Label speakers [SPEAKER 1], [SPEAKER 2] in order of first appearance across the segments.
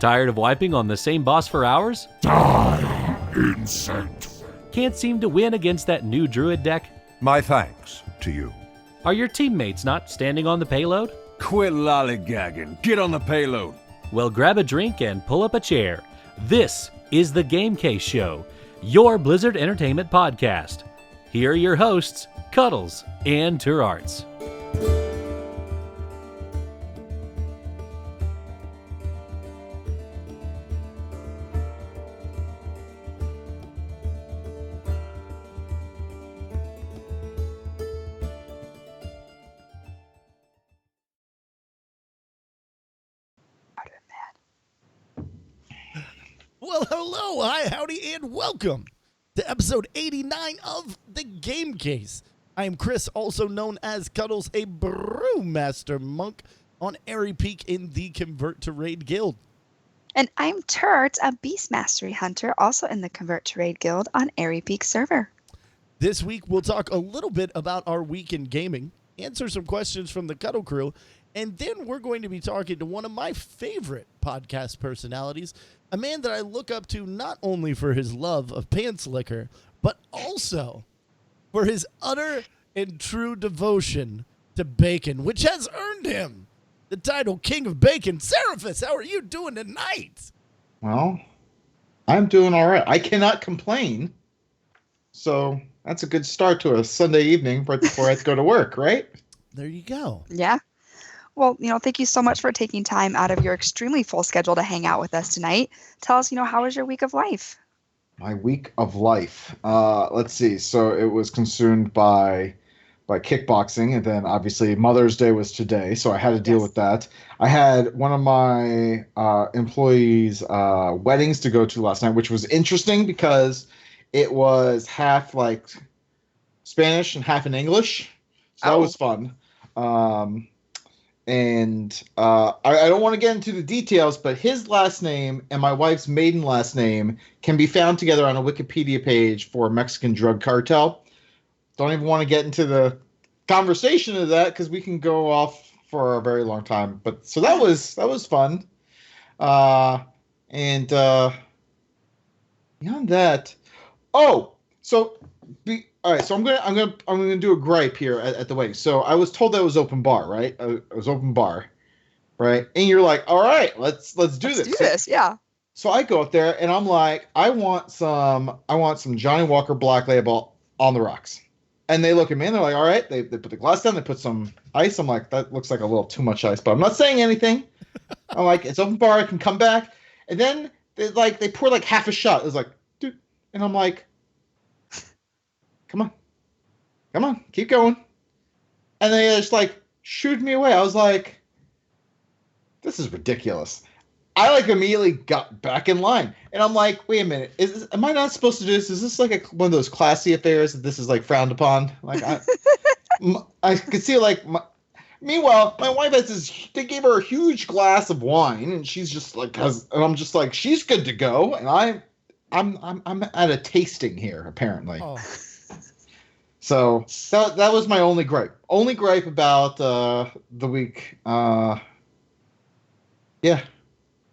[SPEAKER 1] Tired of wiping on the same boss for hours?
[SPEAKER 2] Die, insect.
[SPEAKER 1] Can't seem to win against that new druid deck?
[SPEAKER 2] My thanks to you.
[SPEAKER 1] Are your teammates not standing on the payload?
[SPEAKER 3] Quit lollygagging. Get on the payload.
[SPEAKER 1] Well, grab a drink and pull up a chair. This is the Game Case Show, your Blizzard Entertainment podcast. Here are your hosts, Cuddles and Turarts.
[SPEAKER 4] Well, hello, hi, howdy, and welcome to episode 89 of The Game Case. I am Chris, also known as Cuddles, a Brewmaster Monk on Airy Peak in the Convert to Raid Guild.
[SPEAKER 5] And I'm Turt, a Beast Mastery Hunter, also in the Convert to Raid Guild on Airy Peak server.
[SPEAKER 4] This week, we'll talk a little bit about our week in gaming, answer some questions from the Cuddle crew, and then we're going to be talking to one of my favorite podcast personalities, a man that I look up to not only for his love of pants liquor, but also for his utter and true devotion to bacon, which has earned him the title King of Bacon. Ceraphus, how are you doing tonight?
[SPEAKER 6] Well, I'm doing all right. I cannot complain. So that's a good start to a Sunday evening right before I have to go to work, right?
[SPEAKER 4] There you go.
[SPEAKER 5] Yeah. Well, thank you so much for taking time out of your extremely full schedule to hang out with us tonight. Tell us, how was your week of life?
[SPEAKER 6] My week of life. Let's see. So it was consumed by kickboxing, and then obviously Mother's Day was today, so I had to deal with that. I had one of my employees' weddings to go to last night, which was interesting because it was half like Spanish and half in English. So that was fun. And I don't want to get into the details, but his last name and my wife's maiden last name can be found together on a Wikipedia page for a Mexican drug cartel. Don't even want to get into the conversation of that because we can go off for a very long time. But so that was fun. And beyond that, all right, so I'm gonna do a gripe here at the wedding. So I was told that it was open bar, right? It was open bar, right? And you're like, all right, let's do this.
[SPEAKER 5] Yeah.
[SPEAKER 6] So I go up there and I'm like, I want some Johnny Walker Black Label on the rocks. And they look at me and they're like, all right. They put the glass down. They put some ice. I'm like, that looks like a little too much ice, but I'm not saying anything. I'm like, it's open bar. I can come back. And then they pour like half a shot. It was like, dude, and I'm like, come on, keep going. And they just like shooed me away. I was like, this is ridiculous. I like immediately got back in line. And I'm like, wait a minute, am I not supposed to do this? Is this like one of those classy affairs that this is like frowned upon? Like I could see like meanwhile, my wife they gave her a huge glass of wine and she's just like, and I'm just like, she's good to go. And I'm at a tasting here, apparently. Oh. So that was my only gripe. Only gripe about the week. Yeah.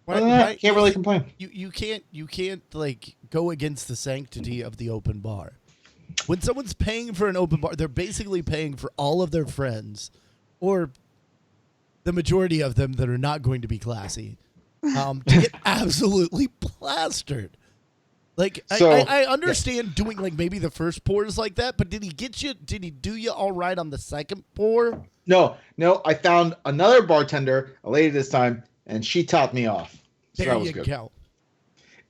[SPEAKER 6] Right. Can't really complain.
[SPEAKER 4] You can't like go against the sanctity of the open bar. When someone's paying for an open bar, they're basically paying for all of their friends, or the majority of them that are not going to be classy, to get absolutely plastered. Like, so, I understand doing like maybe the first pours like that, but did he do you all right on the second pour?
[SPEAKER 6] No, I found another bartender, a lady this time, and she topped me off. So
[SPEAKER 4] there
[SPEAKER 6] that was
[SPEAKER 4] you
[SPEAKER 6] good.
[SPEAKER 4] Go.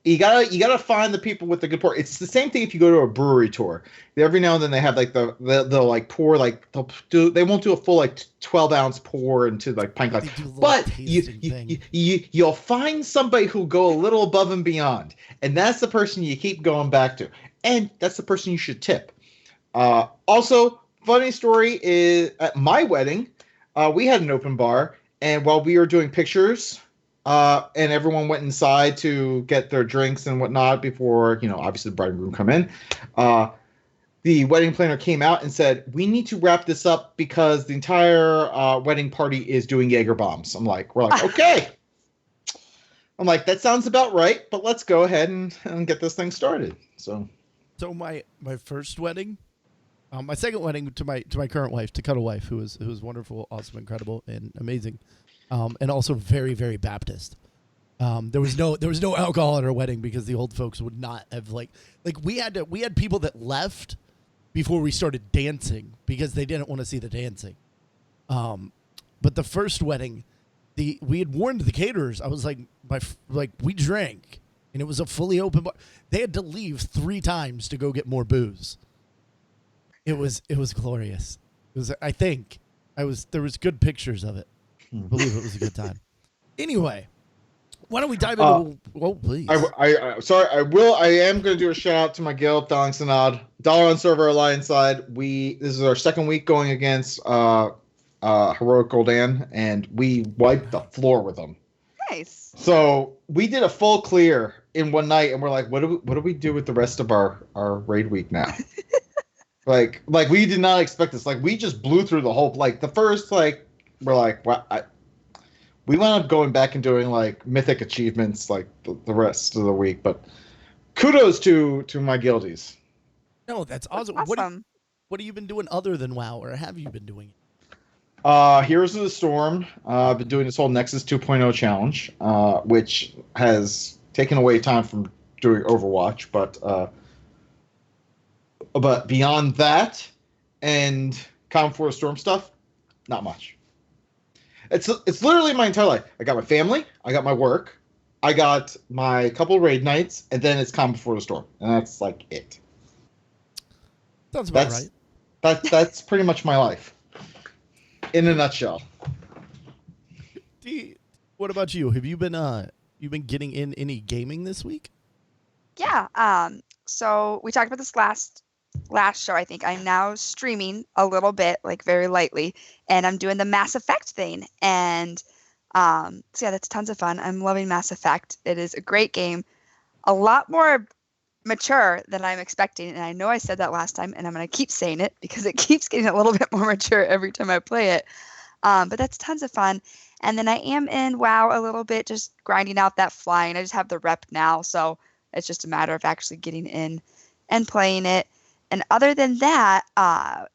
[SPEAKER 6] You gotta find the people with the good pour. It's the same thing if you go to a brewery tour. Every now and then they have like they'll like pour like they won't do a full like 12-ounce pour into like pint glass. But you'll find somebody who'll go a little above and beyond, and that's the person you keep going back to, and that's the person you should tip. Also, funny story is at my wedding, we had an open bar, and while we were doing pictures. And everyone went inside to get their drinks and whatnot before, obviously the bride and groom come in. The wedding planner came out and said, we need to wrap this up because the entire wedding party is doing Jaeger bombs. We're like, okay. I'm like, that sounds about right, but let's go ahead and get this thing started. So
[SPEAKER 4] my first wedding, my second wedding to my current wife, to Cuddle Wife, who was wonderful, awesome, incredible, and amazing, and also very, very Baptist. There was no alcohol at our wedding because the old folks would not have like we had people that left before we started dancing because they didn't want to see the dancing. But the first wedding, we had warned the caterers. I was like, we drank, and it was a fully open bar. They had to leave 3 times to go get more booze. It was glorious. It was, I think, there was good pictures of it. I believe it was a good time. Anyway, why don't we dive into? Please.
[SPEAKER 6] I am going to do a shout out to my guild, Darlington Odd, Dollar on Server Alliance side. This is our second week going against Heroic Goldan, and we wiped the floor with them.
[SPEAKER 5] Nice.
[SPEAKER 6] So we did a full clear in one night, and we're like, what do we do with the rest of our raid week now? like we did not expect this. Like we just blew through the whole the first we're like, what? We wound up going back and doing mythic achievements the rest of the week, but kudos to my guildies.
[SPEAKER 4] No, that's awesome. What have you been doing other than WoW, or have you been doing it?
[SPEAKER 6] Heroes of the Storm. I've been doing this whole Nexus 2.0 challenge, which has taken away time from doing Overwatch, but beyond that and Common Force Storm stuff, not much. It's literally my entire life. I got my family, I got my work, I got my couple raid nights, and then it's Calm Before the Storm, and that's it.
[SPEAKER 4] Sounds about right.
[SPEAKER 6] That's pretty much my life, in a nutshell.
[SPEAKER 4] What about you? Have you been getting in any gaming this week?
[SPEAKER 5] Yeah. So we talked about this last show. I think I'm now streaming a little bit, very lightly, and I'm doing the Mass Effect thing. And so yeah, that's tons of fun. I'm loving Mass Effect. It is a great game, a lot more mature than I'm expecting. And I know I said that last time, and I'm going to keep saying it because it keeps getting a little bit more mature every time I play it. But that's tons of fun. And then I am in WoW a little bit, just grinding out that flying. I just have the rep now, so it's just a matter of actually getting in and playing it. And other than that,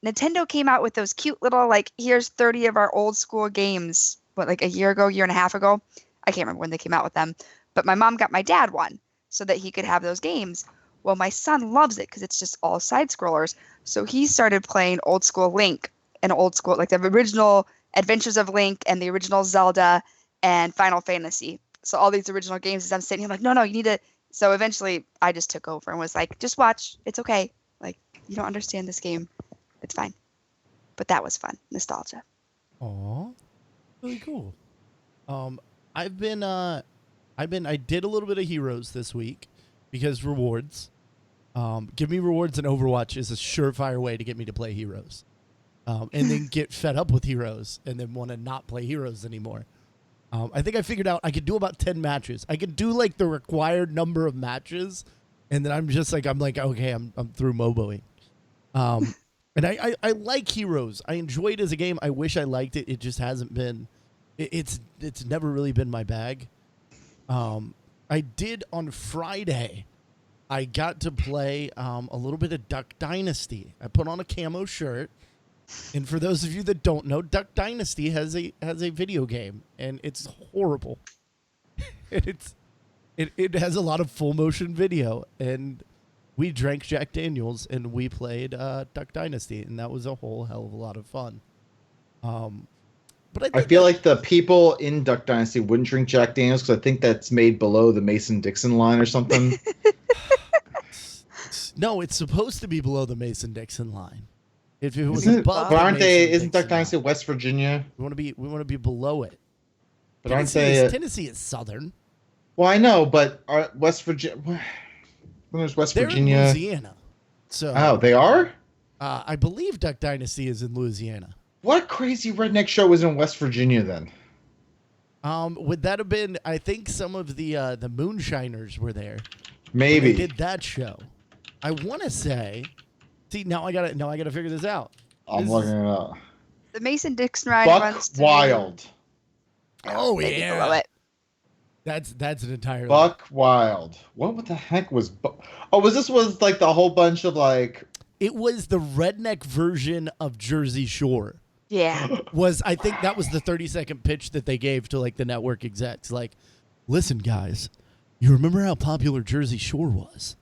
[SPEAKER 5] Nintendo came out with those cute little, here's 30 of our old school games, a year and a half ago? I can't remember when they came out with them. But my mom got my dad one so that he could have those games. Well, my son loves it because it's just all side-scrollers. So he started playing old school Link and old school, the original Adventures of Link and the original Zelda and Final Fantasy. So all these original games, as I'm sitting here, I'm no, you need to. So eventually I just took over and was like, just watch. It's okay. You don't understand this game. It's fine. But that was fun. Nostalgia.
[SPEAKER 4] Aw, really cool. I did a little bit of Heroes this week because rewards. Give me rewards in Overwatch is a surefire way to get me to play Heroes. And then get fed up with Heroes and then want to not play Heroes anymore. I think I figured out I could do about 10 matches. I could do the required number of matches, and then I'm just okay, I'm through MOBOing. And I like Heroes. I enjoy it as a game. I wish I liked it. It just hasn't been. It's never really been my bag. I did on Friday. I got to play a little bit of Duck Dynasty. I put on a camo shirt. And for those of you that don't know, Duck Dynasty has a video game, and it's horrible. And it has a lot of full motion video, and we drank Jack Daniels and we played Duck Dynasty, and that was a whole hell of a lot of fun. But
[SPEAKER 6] I feel like the people in Duck Dynasty wouldn't drink Jack Daniels because I think that's made below the Mason-Dixon line or something.
[SPEAKER 4] No, it's supposed to be below the Mason-Dixon line. If it was
[SPEAKER 6] above,
[SPEAKER 4] but
[SPEAKER 6] aren't they? Isn't Duck Dynasty West Virginia?
[SPEAKER 4] We want to be below it.
[SPEAKER 6] But
[SPEAKER 4] Tennessee is southern.
[SPEAKER 6] Well, I know, but West Virginia. There's West Virginia.
[SPEAKER 4] They're in Louisiana.
[SPEAKER 6] So they are.
[SPEAKER 4] I believe Duck Dynasty is in Louisiana.
[SPEAKER 6] What crazy redneck show was in West Virginia then?
[SPEAKER 4] Would that have been? I think some of the Moonshiners were there.
[SPEAKER 6] Maybe
[SPEAKER 4] they did that show. I want to say. See, now I gotta figure this out.
[SPEAKER 6] I'm looking it up.
[SPEAKER 5] The Mason-Dixon ride
[SPEAKER 6] Buck
[SPEAKER 5] runs
[SPEAKER 6] Wild.
[SPEAKER 4] Oh yeah.
[SPEAKER 5] Below it.
[SPEAKER 4] That's an entire
[SPEAKER 6] Buck Wild. What the heck was? Was like the whole bunch of like.
[SPEAKER 4] It was the redneck version of Jersey Shore.
[SPEAKER 5] Yeah.
[SPEAKER 4] I think that was the 30-second pitch that they gave to like the network execs. Like, listen, guys, you remember how popular Jersey Shore was?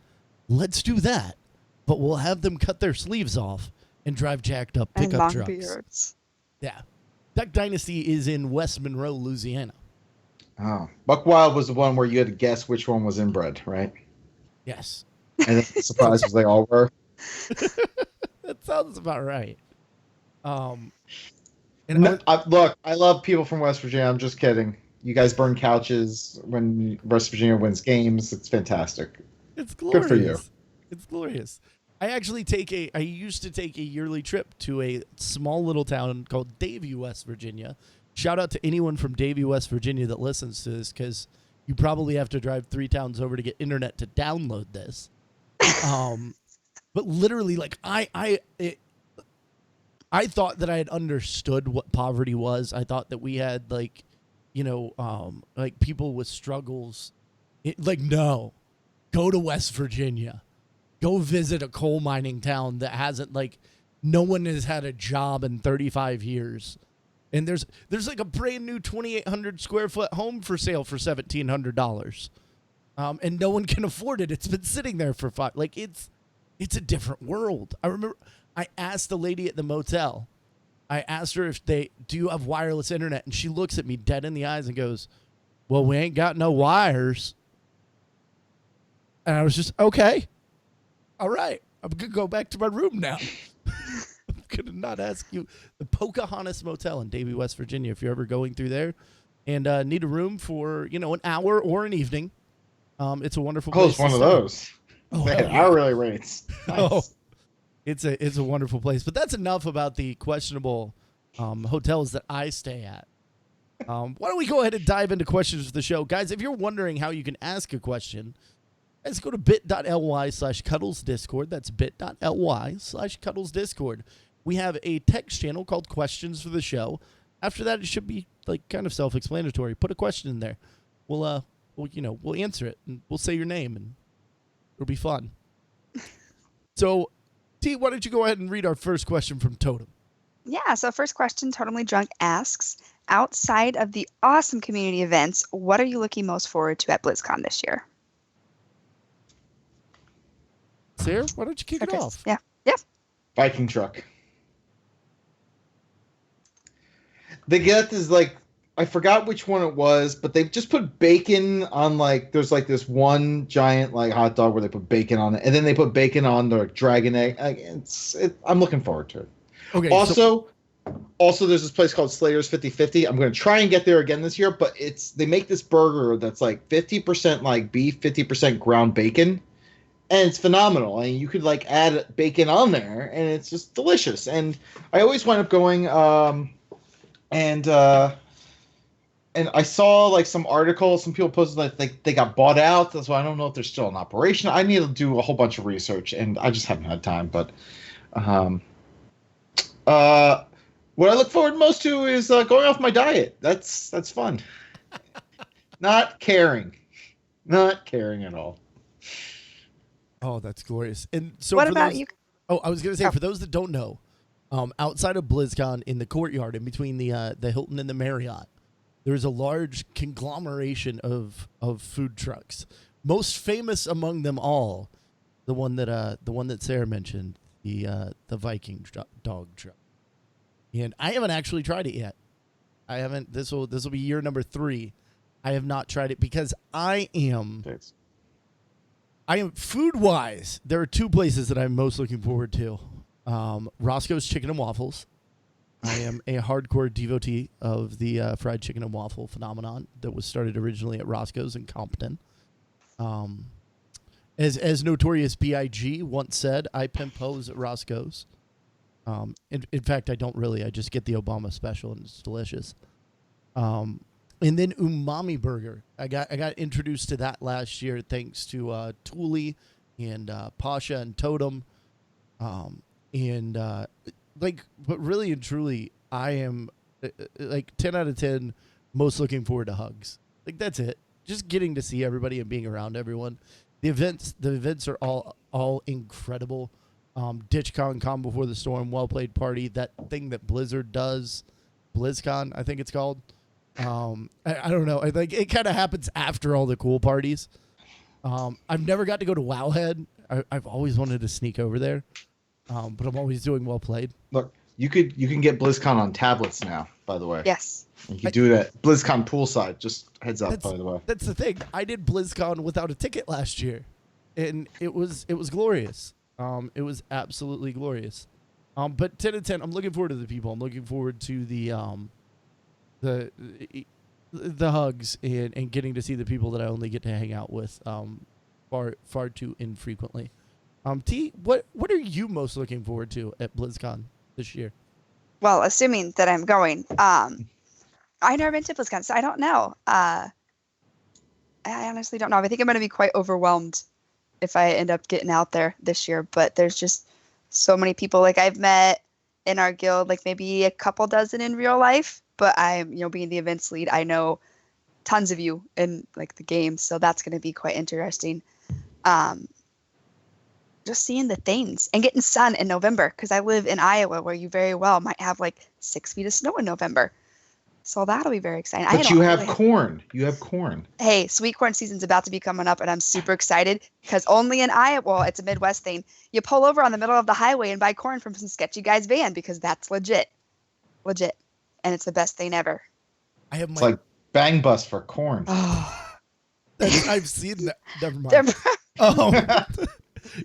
[SPEAKER 4] Let's do that, but we'll have them cut their sleeves off and drive jacked up
[SPEAKER 5] And
[SPEAKER 4] pickup
[SPEAKER 5] long
[SPEAKER 4] trucks.
[SPEAKER 5] beards.
[SPEAKER 4] Yeah, Duck Dynasty is in West Monroe, Louisiana.
[SPEAKER 6] Oh, Buck Wild was the one where you had to guess which one was inbred, right?
[SPEAKER 4] Yes,
[SPEAKER 6] And then the surprise was they all were.
[SPEAKER 4] that sounds about right.
[SPEAKER 6] Look, I love people from West Virginia. I'm just kidding. You guys burn couches when West Virginia wins games. It's fantastic.
[SPEAKER 4] It's glorious.
[SPEAKER 6] Good for you.
[SPEAKER 4] It's glorious. I used to take a yearly trip to a small little town called Davie, West Virginia. Shout out to anyone from Davie, West Virginia that listens to this, because you probably have to drive 3 towns over to get internet to download this. But literally, like I thought that I had understood what poverty was. I thought that we had like people with struggles. No, go to West Virginia, go visit a coal mining town that hasn't no one has had a job in 35 years. And there's like a brand new 2,800 square foot home for sale for $1,700. And no one can afford it. It's been sitting there for 5. It's a different world. I remember I asked the lady at the motel, I asked her do you have wireless internet? And she looks at me dead in the eyes and goes, well, we ain't got no wires. And I was just, okay, all right, I'm going to go back to my room now. I'm going to not ask you. The Pocahontas Motel in Davie, West Virginia, if you're ever going through there and need a room for, an hour or an evening. It's a wonderful place.
[SPEAKER 6] Oh, it's one of those.
[SPEAKER 4] Oh,
[SPEAKER 6] Man, hourly rates. Nice.
[SPEAKER 4] Oh, it's a wonderful place. But that's enough about the questionable hotels that I stay at. Why don't we go ahead and dive into questions for the show. Guys, if you're wondering how you can ask a question, let's go to bit.ly/CuddlesDiscord. That's bit.ly/CuddlesDiscord. We have a text channel called Questions for the Show. After that, it should be kind of self-explanatory. Put a question in there. We'll answer it, and we'll say your name, and it'll be fun. So, T, why don't you go ahead and read our first question from Totem?
[SPEAKER 5] Yeah, so first question, Totally Drunk asks, outside of the awesome community events, what are you looking most forward to at BlizzCon this year?
[SPEAKER 4] Sarah, why don't you kick it off?
[SPEAKER 5] Yeah.
[SPEAKER 6] Viking truck. They get this I forgot which one it was, but they just put bacon on there's this one giant hot dog where they put bacon on it, and then they put bacon on the dragon egg. I'm looking forward to it. Okay. Also, there's this place called Slater's 50/50. I'm going to try and get there again this year, but they make this burger that's 50% beef, 50% ground bacon, and it's phenomenal. And you could add bacon on there, and it's just delicious. And I always wind up going, and I saw some articles, some people posted they got bought out. So I don't know if they're still in operation. I need to do a whole bunch of research, and I just haven't had time. But what I look forward most to is going off my diet. That's fun. Not caring at all.
[SPEAKER 4] Oh, that's glorious. And so,
[SPEAKER 5] what about you?
[SPEAKER 4] Oh, I was going to say, for those that don't know, outside of BlizzCon, in the courtyard, in between the Hilton and the Marriott, there's a large conglomeration of food trucks. Most famous among them all, the one that Sarah mentioned, the Viking dog truck. And I haven't actually tried it yet. I haven't. This will be year number 3. I have not tried it because I am food wise. There are 2 places that I'm most looking forward to. Roscoe's Chicken and Waffles. I am a hardcore devotee of the fried chicken and waffle phenomenon that was started originally at Roscoe's in Compton. As Notorious B.I.G. once said, I pimp hoes at Roscoe's. In fact, I don't really. I just get the Obama special, and it's delicious. And then Umami Burger. I got introduced to that last year thanks to Thule and Pasha and Totem. But really and truly, I am 10 out of 10 most looking forward to hugs. That's it. just getting to see everybody and being around everyone. The events are all incredible. DitchCon, Calm Before the Storm, Well Played Party, that thing that Blizzard does, BlizzCon, I think it's called. I don't know. I think it kind of happens after all the cool parties. I've never got to go to Wowhead. I've always wanted to sneak over there, but I'm always doing Well Played.
[SPEAKER 6] Look, you can get BlizzCon on tablets now. By the way,
[SPEAKER 5] Yes.
[SPEAKER 6] you can do it at BlizzCon poolside. Just heads up. By the way,
[SPEAKER 4] That's the thing. I did BlizzCon without a ticket last year, and it was glorious. It was absolutely glorious. But 10 and 10, I'm looking forward to the people. I'm looking forward to the hugs and getting to see the people that I only get to hang out with far too infrequently. T, what are you most looking forward to at BlizzCon this year?
[SPEAKER 5] Well, assuming that I'm going, I've never been to BlizzCon, so I don't know. I honestly don't know. I think I'm going to be quite overwhelmed if I end up getting out there this year. But there's just so many people. Like I've met in our guild, like maybe a couple dozen in real life. But I'm, being the events lead, I know tons of you in like the game, so that's going to be quite interesting. Just seeing the things and getting sun in November, because I live in Iowa, where you very well might have like 6 feet of snow in November. So that'll be very exciting.
[SPEAKER 6] But you have corn. You have corn.
[SPEAKER 5] Hey, sweet corn season's about to be coming up, and I'm super excited because only in Iowa, well, it's a Midwest thing. You pull over on the middle of the highway and buy corn from some sketchy guy's van because that's legit. And it's the best thing ever.
[SPEAKER 6] It's like Bang Bus for corn.
[SPEAKER 4] I've seen that. Never mind.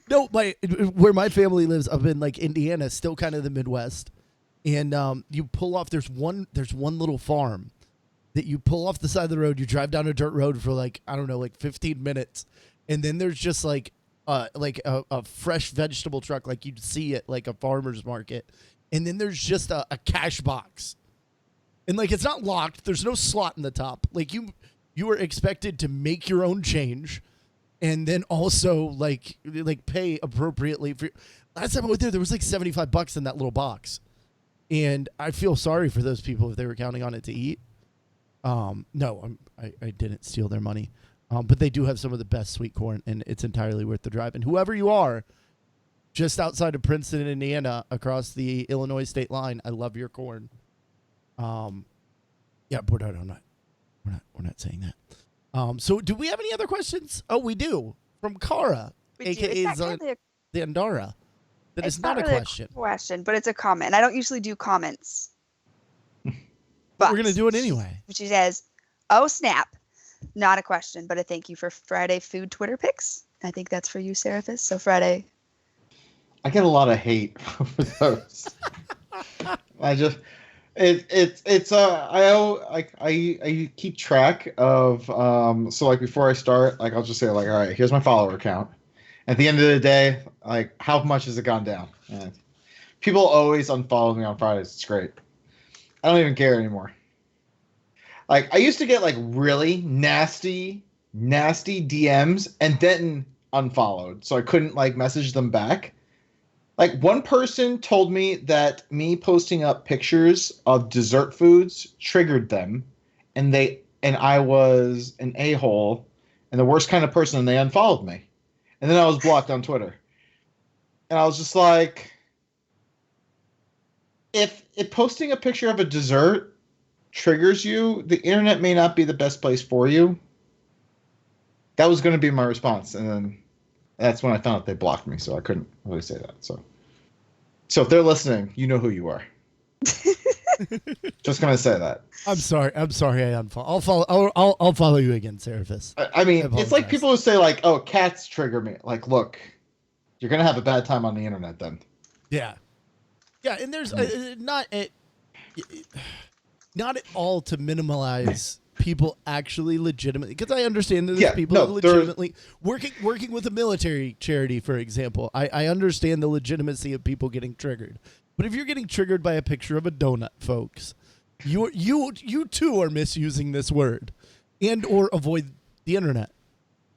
[SPEAKER 4] No, where my family lives up in like Indiana, still kind of the Midwest, and you pull off. There's one little farm that you pull off the side of the road. You drive down a dirt road for like 15 minutes, and then there's just like a fresh vegetable truck like you'd see at like a farmer's market, and then there's just a cash box. And like it's not locked. There's no slot in the top. Like you are expected to make your own change, and then also like pay appropriately for. Last time I went there was like $75 in that little box, and I feel sorry for those people if they were counting on it to eat. No, I didn't steal their money, but they do have some of the best sweet corn, and it's entirely worth the drive. And whoever you are, just outside of Princeton, Indiana, across the Illinois state line, I love your corn. Yeah, we're not saying that. So do we have any other questions? Oh, we do. From Kara, aka Zandara. That is not a
[SPEAKER 5] really
[SPEAKER 4] question.
[SPEAKER 5] A question, but it's a comment. I don't usually do comments.
[SPEAKER 4] But we're gonna do it anyway.
[SPEAKER 5] She says, "Oh snap!" Not a question, but a thank you for Friday food Twitter pics. I think that's for you, Ceraphus. So Friday.
[SPEAKER 6] I get a lot of hate for those. I keep track of so like before I start, like I'll just say like, all right, here's my follower count. At the end of the day, like how much has it gone down? And people always unfollow me on Fridays. It's great. I don't even care anymore. Like I used to get like really nasty DMs and then unfollowed, so I couldn't like message them back. Like one person told me that me posting up pictures of dessert foods triggered them, and I was an a-hole and the worst kind of person, and they unfollowed me. And then I was blocked on Twitter. And I was just like, if posting a picture of a dessert triggers you, the internet may not be the best place for you. That was going to be my response, and then that's when I found out they blocked me, so I couldn't really say that. So if they're listening, you know who you are. Just gonna say that.
[SPEAKER 4] I'm sorry. I unfollow. I'll follow you again, Ceraphus.
[SPEAKER 6] I mean, it's like people who say like, "Oh, cats trigger me." Like, look, you're gonna have a bad time on the internet then.
[SPEAKER 4] Yeah, and there's not at all to minimize people actually legitimately, because I understand that there's people legitimately working with a military charity, for example. I understand the legitimacy of people getting triggered, but if you're getting triggered by a picture of a donut, folks, you too are misusing this word, and or avoid the internet.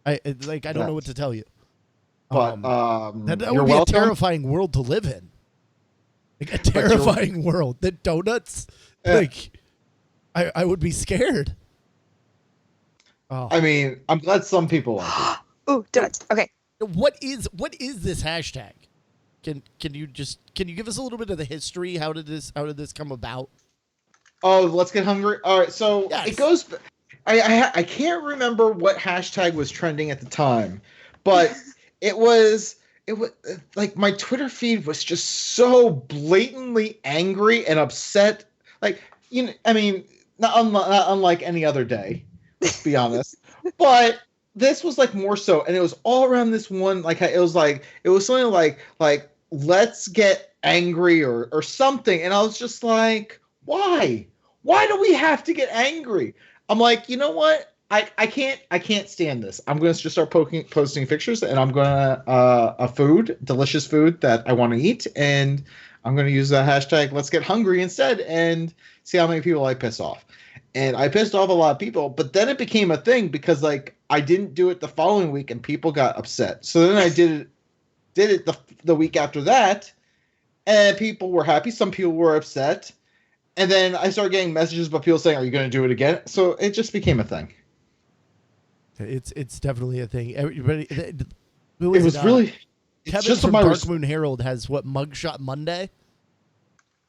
[SPEAKER 4] I don't know what to tell you.
[SPEAKER 6] But
[SPEAKER 4] that would be a terrifying world to live in. Like a terrifying world. The donuts, I would be scared. Oh.
[SPEAKER 6] I mean, I'm glad some people like it.
[SPEAKER 5] Ooh, donuts. Okay.
[SPEAKER 4] What is this hashtag? Can you give us a little bit of the history? How did this come about?
[SPEAKER 6] Oh, let's get hungry. All right, so
[SPEAKER 4] Yes.
[SPEAKER 6] it goes. I can't remember what hashtag was trending at the time, but it was like my Twitter feed was just so blatantly angry and upset. Like, I mean, not unlike any other day. Let's be honest, but this was like more so, and it was all around this one. Like, it was something like let's get angry or something, and I was just like, why? Why do we have to get angry? I'm like, you know what? I can't stand this. I'm going to just start posting pictures, and I'm going to a delicious food that I want to eat, and I'm going to use the hashtag Let's Get Hungry instead, and see how many people I piss off. And I pissed off a lot of people, but then it became a thing because like I didn't do it the following week, and people got upset. So then I did it the week after that, and people were happy. Some people were upset. And then I started getting messages about people saying, "Are you going to do it again?" So it just became a thing.
[SPEAKER 4] It's definitely a thing. Everybody,
[SPEAKER 6] It was really.
[SPEAKER 4] Kevin
[SPEAKER 6] just
[SPEAKER 4] from
[SPEAKER 6] my
[SPEAKER 4] Dark Moon Herald has what, Mugshot Monday,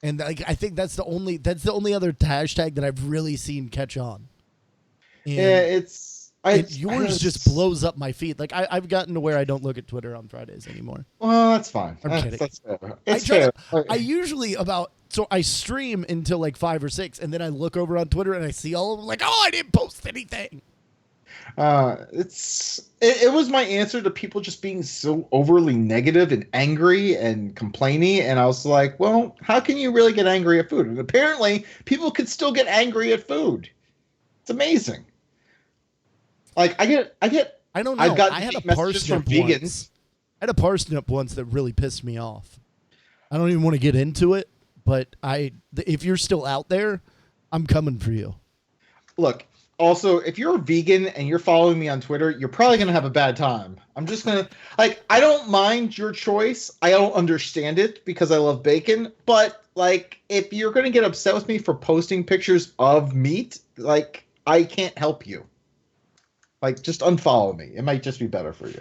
[SPEAKER 4] and like I think that's the only other hashtag that I've really seen catch on. And
[SPEAKER 6] yeah,
[SPEAKER 4] yours just blows up my feed. Like I've gotten to where I don't look at Twitter on Fridays anymore.
[SPEAKER 6] Well, that's fine.
[SPEAKER 4] I'm kidding.
[SPEAKER 6] That's fair. It's fair.
[SPEAKER 4] I usually so I stream until like 5 or 6, and then I look over on Twitter and I see all of them like, oh, I didn't post anything.
[SPEAKER 6] It was my answer to people just being so overly negative and angry and complaining, and I was like, well, how can you really get angry at food? And apparently, people could still get angry at food. It's amazing. Like I don't know.
[SPEAKER 4] I had a parsnip once. I had a parsnip once that really pissed me off. I don't even want to get into it, but if you're still out there, I'm coming for you.
[SPEAKER 6] Look, also, if you're a vegan and you're following me on Twitter, you're probably going to have a bad time. I'm just going to, I don't mind your choice. I don't understand it because I love bacon. But, like, if you're going to get upset with me for posting pictures of meat, like, I can't help you. Like, just unfollow me. It might just be better for you.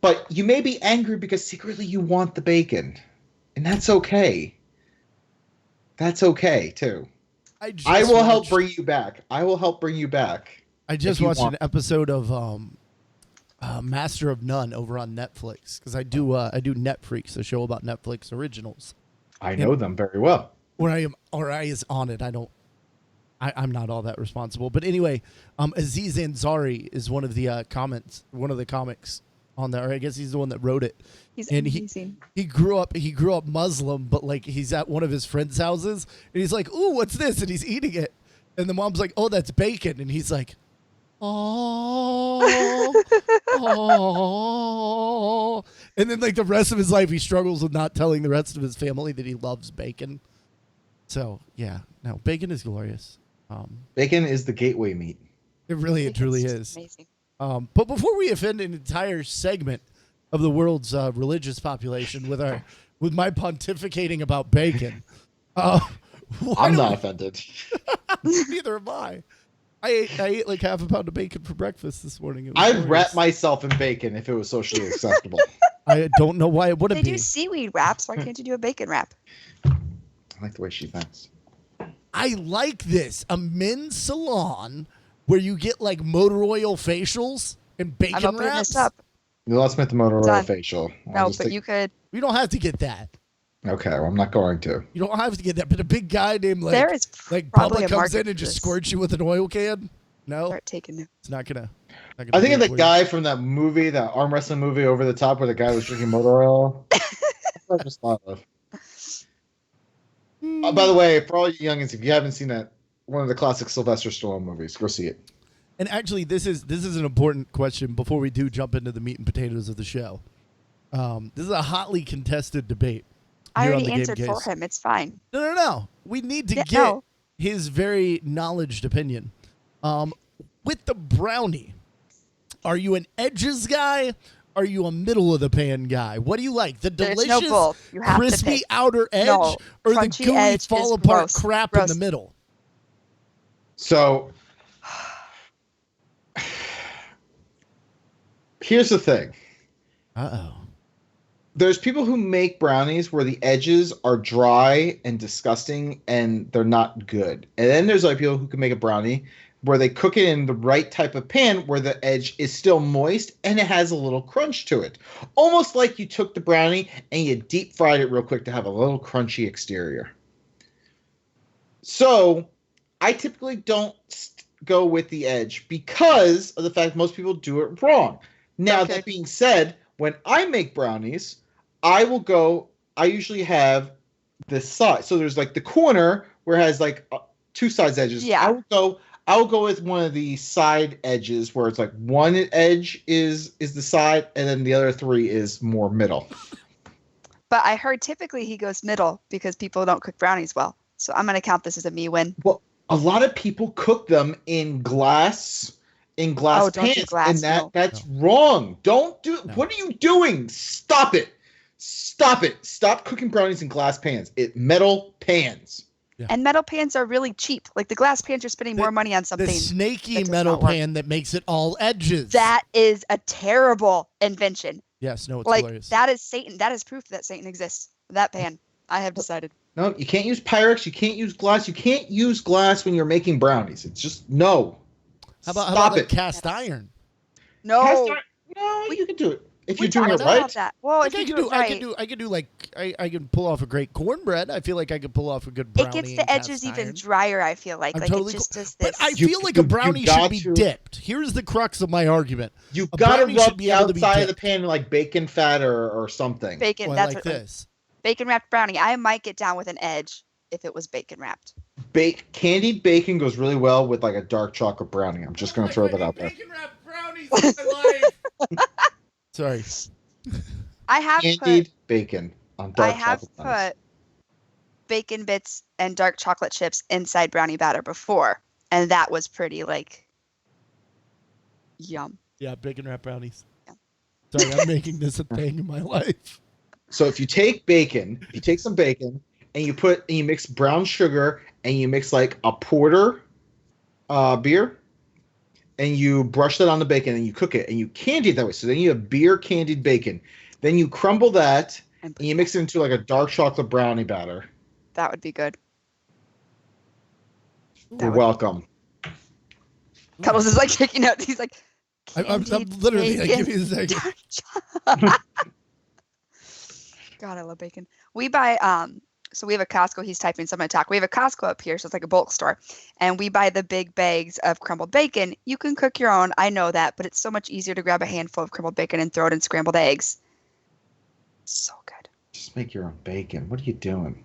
[SPEAKER 6] But you may be angry because secretly you want the bacon. And that's okay. That's okay, too. I will help bring you back. I will help bring you back.
[SPEAKER 4] I just watched an episode of Master of None over on Netflix because I do Netflix, a show about Netflix originals.
[SPEAKER 6] I know them very well.
[SPEAKER 4] When I am is on it, I'm not all that responsible. But anyway, Aziz Ansari is one of the comics on there. Or I guess he's the one that wrote it.
[SPEAKER 5] He's
[SPEAKER 4] and
[SPEAKER 5] amazing.
[SPEAKER 4] He grew up Muslim, but like he's at one of his friends' houses and he's like, "Ooh, what's this?" And he's eating it. And the mom's like, "Oh, that's bacon." And he's like, "Oh, oh." And then like the rest of his life he struggles with not telling the rest of his family that he loves bacon. So, yeah. No, bacon is glorious.
[SPEAKER 6] Bacon is the gateway meat.
[SPEAKER 4] It truly is.
[SPEAKER 5] Amazing.
[SPEAKER 4] But before we offend an entire segment of the world's religious population with my pontificating about bacon,
[SPEAKER 6] I'm not offended.
[SPEAKER 4] Neither am I. I ate like half a pound of bacon for breakfast this morning.
[SPEAKER 6] I'd wrap myself in bacon if it was socially acceptable.
[SPEAKER 4] I don't know why it wouldn't be.
[SPEAKER 5] They do seaweed wraps. Why can't you do a bacon wrap?
[SPEAKER 6] I like the way she thinks.
[SPEAKER 4] I like this. A men's salon where you get like motor oil facials and bacon
[SPEAKER 5] I'm opening
[SPEAKER 4] wraps.
[SPEAKER 5] this up.
[SPEAKER 6] Let's make the motor oil
[SPEAKER 5] Done.
[SPEAKER 6] facial.
[SPEAKER 5] No, but you could.
[SPEAKER 4] We don't have to get that.
[SPEAKER 6] Okay, well, I'm not going to.
[SPEAKER 4] You don't have to get that. But a big guy named
[SPEAKER 5] There is
[SPEAKER 4] like
[SPEAKER 5] probably
[SPEAKER 4] Bubba
[SPEAKER 5] a
[SPEAKER 4] comes
[SPEAKER 5] market
[SPEAKER 4] in and
[SPEAKER 5] for
[SPEAKER 4] just
[SPEAKER 5] this.
[SPEAKER 4] squirts you with an oil can. No,
[SPEAKER 5] Start taking it.
[SPEAKER 4] it's not gonna.
[SPEAKER 6] I think of the guy from that movie, that arm wrestling movie, Over the Top, where the guy was drinking motor oil. That's what I just thought of. By the way, for all you youngins, if you haven't seen that, one of the classic Sylvester Stallone movies, go see it.
[SPEAKER 4] And actually, this is an important question before we do jump into the meat and potatoes of the show. This is a hotly contested debate.
[SPEAKER 5] I
[SPEAKER 4] here on
[SPEAKER 5] already
[SPEAKER 4] the Game
[SPEAKER 5] answered for
[SPEAKER 4] Case.
[SPEAKER 5] him. It's fine.
[SPEAKER 4] No. We need to get
[SPEAKER 5] No.
[SPEAKER 4] his very knowledged opinion. With the brownie, are you an edges guy? Are you a middle of the pan guy? What do you like? The
[SPEAKER 5] There's
[SPEAKER 4] delicious,
[SPEAKER 5] no both. You have to
[SPEAKER 4] crispy
[SPEAKER 5] pick.
[SPEAKER 4] outer edge,
[SPEAKER 5] No,
[SPEAKER 4] or the
[SPEAKER 5] crunchy
[SPEAKER 4] gooey
[SPEAKER 5] edge
[SPEAKER 4] fall
[SPEAKER 5] is
[SPEAKER 4] apart
[SPEAKER 5] gross.
[SPEAKER 4] crap
[SPEAKER 5] Gross.
[SPEAKER 4] in the middle?
[SPEAKER 6] So, Here's the thing.
[SPEAKER 4] Uh-oh.
[SPEAKER 6] There's people who make brownies where the edges are dry and disgusting and they're not good. And then there's like people who can make a brownie where they cook it in the right type of pan where the edge is still moist and it has a little crunch to it. Almost like you took the brownie and you deep fried it real quick to have a little crunchy exterior. So I typically don't go with the edge because of the fact most people do it wrong. Now,
[SPEAKER 5] Okay.
[SPEAKER 6] that being said, when I make brownies, I usually have this side. So there's like the corner where it has like two sides edges.
[SPEAKER 5] Yeah.
[SPEAKER 6] I will go with one of the side edges where it's like one edge is the side and then the other three is more middle.
[SPEAKER 5] But I heard typically he goes middle because people don't cook brownies well. So I'm going to count this as a me win.
[SPEAKER 6] Well, a lot of people cook them in glass
[SPEAKER 5] Oh, don't do
[SPEAKER 6] pans,
[SPEAKER 5] glass,
[SPEAKER 6] and
[SPEAKER 5] no.
[SPEAKER 6] that's wrong. Don't do.
[SPEAKER 4] No.
[SPEAKER 6] What are you doing? Stop it! Stop it! Stop cooking brownies in glass pans. Metal pans.
[SPEAKER 5] And metal pans are really cheap. Like the glass pans, you're spending more money on
[SPEAKER 4] The
[SPEAKER 5] something.
[SPEAKER 4] snaky
[SPEAKER 5] that does
[SPEAKER 4] metal
[SPEAKER 5] not work.
[SPEAKER 4] pan that makes it all edges.
[SPEAKER 5] That is a terrible invention.
[SPEAKER 4] Yes, no, it's
[SPEAKER 5] Like
[SPEAKER 4] hilarious.
[SPEAKER 5] that is Satan. That is proof that Satan exists. That pan. I have decided.
[SPEAKER 6] No, you can't use Pyrex. You can't use glass. You can't use glass when you're making brownies. It's just no.
[SPEAKER 4] How about
[SPEAKER 6] Stop
[SPEAKER 4] the
[SPEAKER 6] it?
[SPEAKER 4] cast iron?
[SPEAKER 5] No.
[SPEAKER 6] Cast iron- No, you can do it if
[SPEAKER 5] we
[SPEAKER 6] you're doing
[SPEAKER 5] talked
[SPEAKER 6] it
[SPEAKER 5] about
[SPEAKER 6] right.
[SPEAKER 5] that. Well,
[SPEAKER 4] Like
[SPEAKER 5] if
[SPEAKER 4] I
[SPEAKER 5] you
[SPEAKER 4] can
[SPEAKER 5] do
[SPEAKER 4] do,
[SPEAKER 5] it right,
[SPEAKER 4] I can do like I can pull off a great cornbread. I feel like I could pull off a good
[SPEAKER 5] it
[SPEAKER 4] brownie.
[SPEAKER 5] gets
[SPEAKER 4] in
[SPEAKER 5] the edges
[SPEAKER 4] cast
[SPEAKER 5] even
[SPEAKER 4] iron.
[SPEAKER 5] drier. I feel like
[SPEAKER 4] I'm
[SPEAKER 5] like
[SPEAKER 4] totally
[SPEAKER 5] it just does
[SPEAKER 4] But
[SPEAKER 5] this.
[SPEAKER 4] I
[SPEAKER 6] You-
[SPEAKER 4] feel like
[SPEAKER 6] you-
[SPEAKER 4] a brownie
[SPEAKER 6] you
[SPEAKER 4] should
[SPEAKER 6] got
[SPEAKER 4] be
[SPEAKER 6] to-
[SPEAKER 4] dipped. Here's the crux of my argument.
[SPEAKER 6] You
[SPEAKER 4] A
[SPEAKER 6] gotta
[SPEAKER 4] brownie should
[SPEAKER 6] rub
[SPEAKER 4] be
[SPEAKER 6] the
[SPEAKER 4] able to be
[SPEAKER 6] outside of the
[SPEAKER 4] dipped.
[SPEAKER 6] pan in like bacon fat or something.
[SPEAKER 5] Bacon.
[SPEAKER 4] Well,
[SPEAKER 5] That's
[SPEAKER 4] like
[SPEAKER 5] what
[SPEAKER 4] this.
[SPEAKER 5] bacon wrapped brownie. I might get down with an edge if it was bacon wrapped.
[SPEAKER 6] Candied bacon goes really well with like a dark chocolate brownie. I'm just gonna throw that out there.
[SPEAKER 4] Bacon-wrapped brownies in my life. Sorry.
[SPEAKER 5] I have
[SPEAKER 6] Candied bacon on
[SPEAKER 5] put. I
[SPEAKER 6] dark
[SPEAKER 5] have
[SPEAKER 6] chocolate brownies.
[SPEAKER 5] put bacon bits and dark chocolate chips inside brownie batter before, and that was pretty like yum.
[SPEAKER 4] Yeah, bacon wrapped brownies.
[SPEAKER 5] Yeah.
[SPEAKER 4] Sorry, I'm making this a thing in my life.
[SPEAKER 6] So if you take some bacon, and you mix brown sugar, and you mix like a porter beer, and you brush that on the bacon, and you cook it, and you candy it that way. So then you have beer candied bacon. Then you crumble that,
[SPEAKER 5] And
[SPEAKER 6] and you mix it into like a dark chocolate brownie batter.
[SPEAKER 5] that would be good.
[SPEAKER 6] You're welcome.
[SPEAKER 5] Cuddles is like taking out. He's like,
[SPEAKER 4] I'm
[SPEAKER 5] candied
[SPEAKER 4] literally like,
[SPEAKER 5] bacon.
[SPEAKER 4] give me a second.
[SPEAKER 5] God, I love bacon. We buy so we have a Costco. He's typing, so I'm gonna talk. We have a Costco up here, so it's like a bulk store, and we buy the big bags of crumbled bacon. You can cook your own, I know that, but it's so much easier to grab a handful of crumbled bacon and throw it in scrambled eggs. So good.
[SPEAKER 6] Just make your own bacon. What are you doing?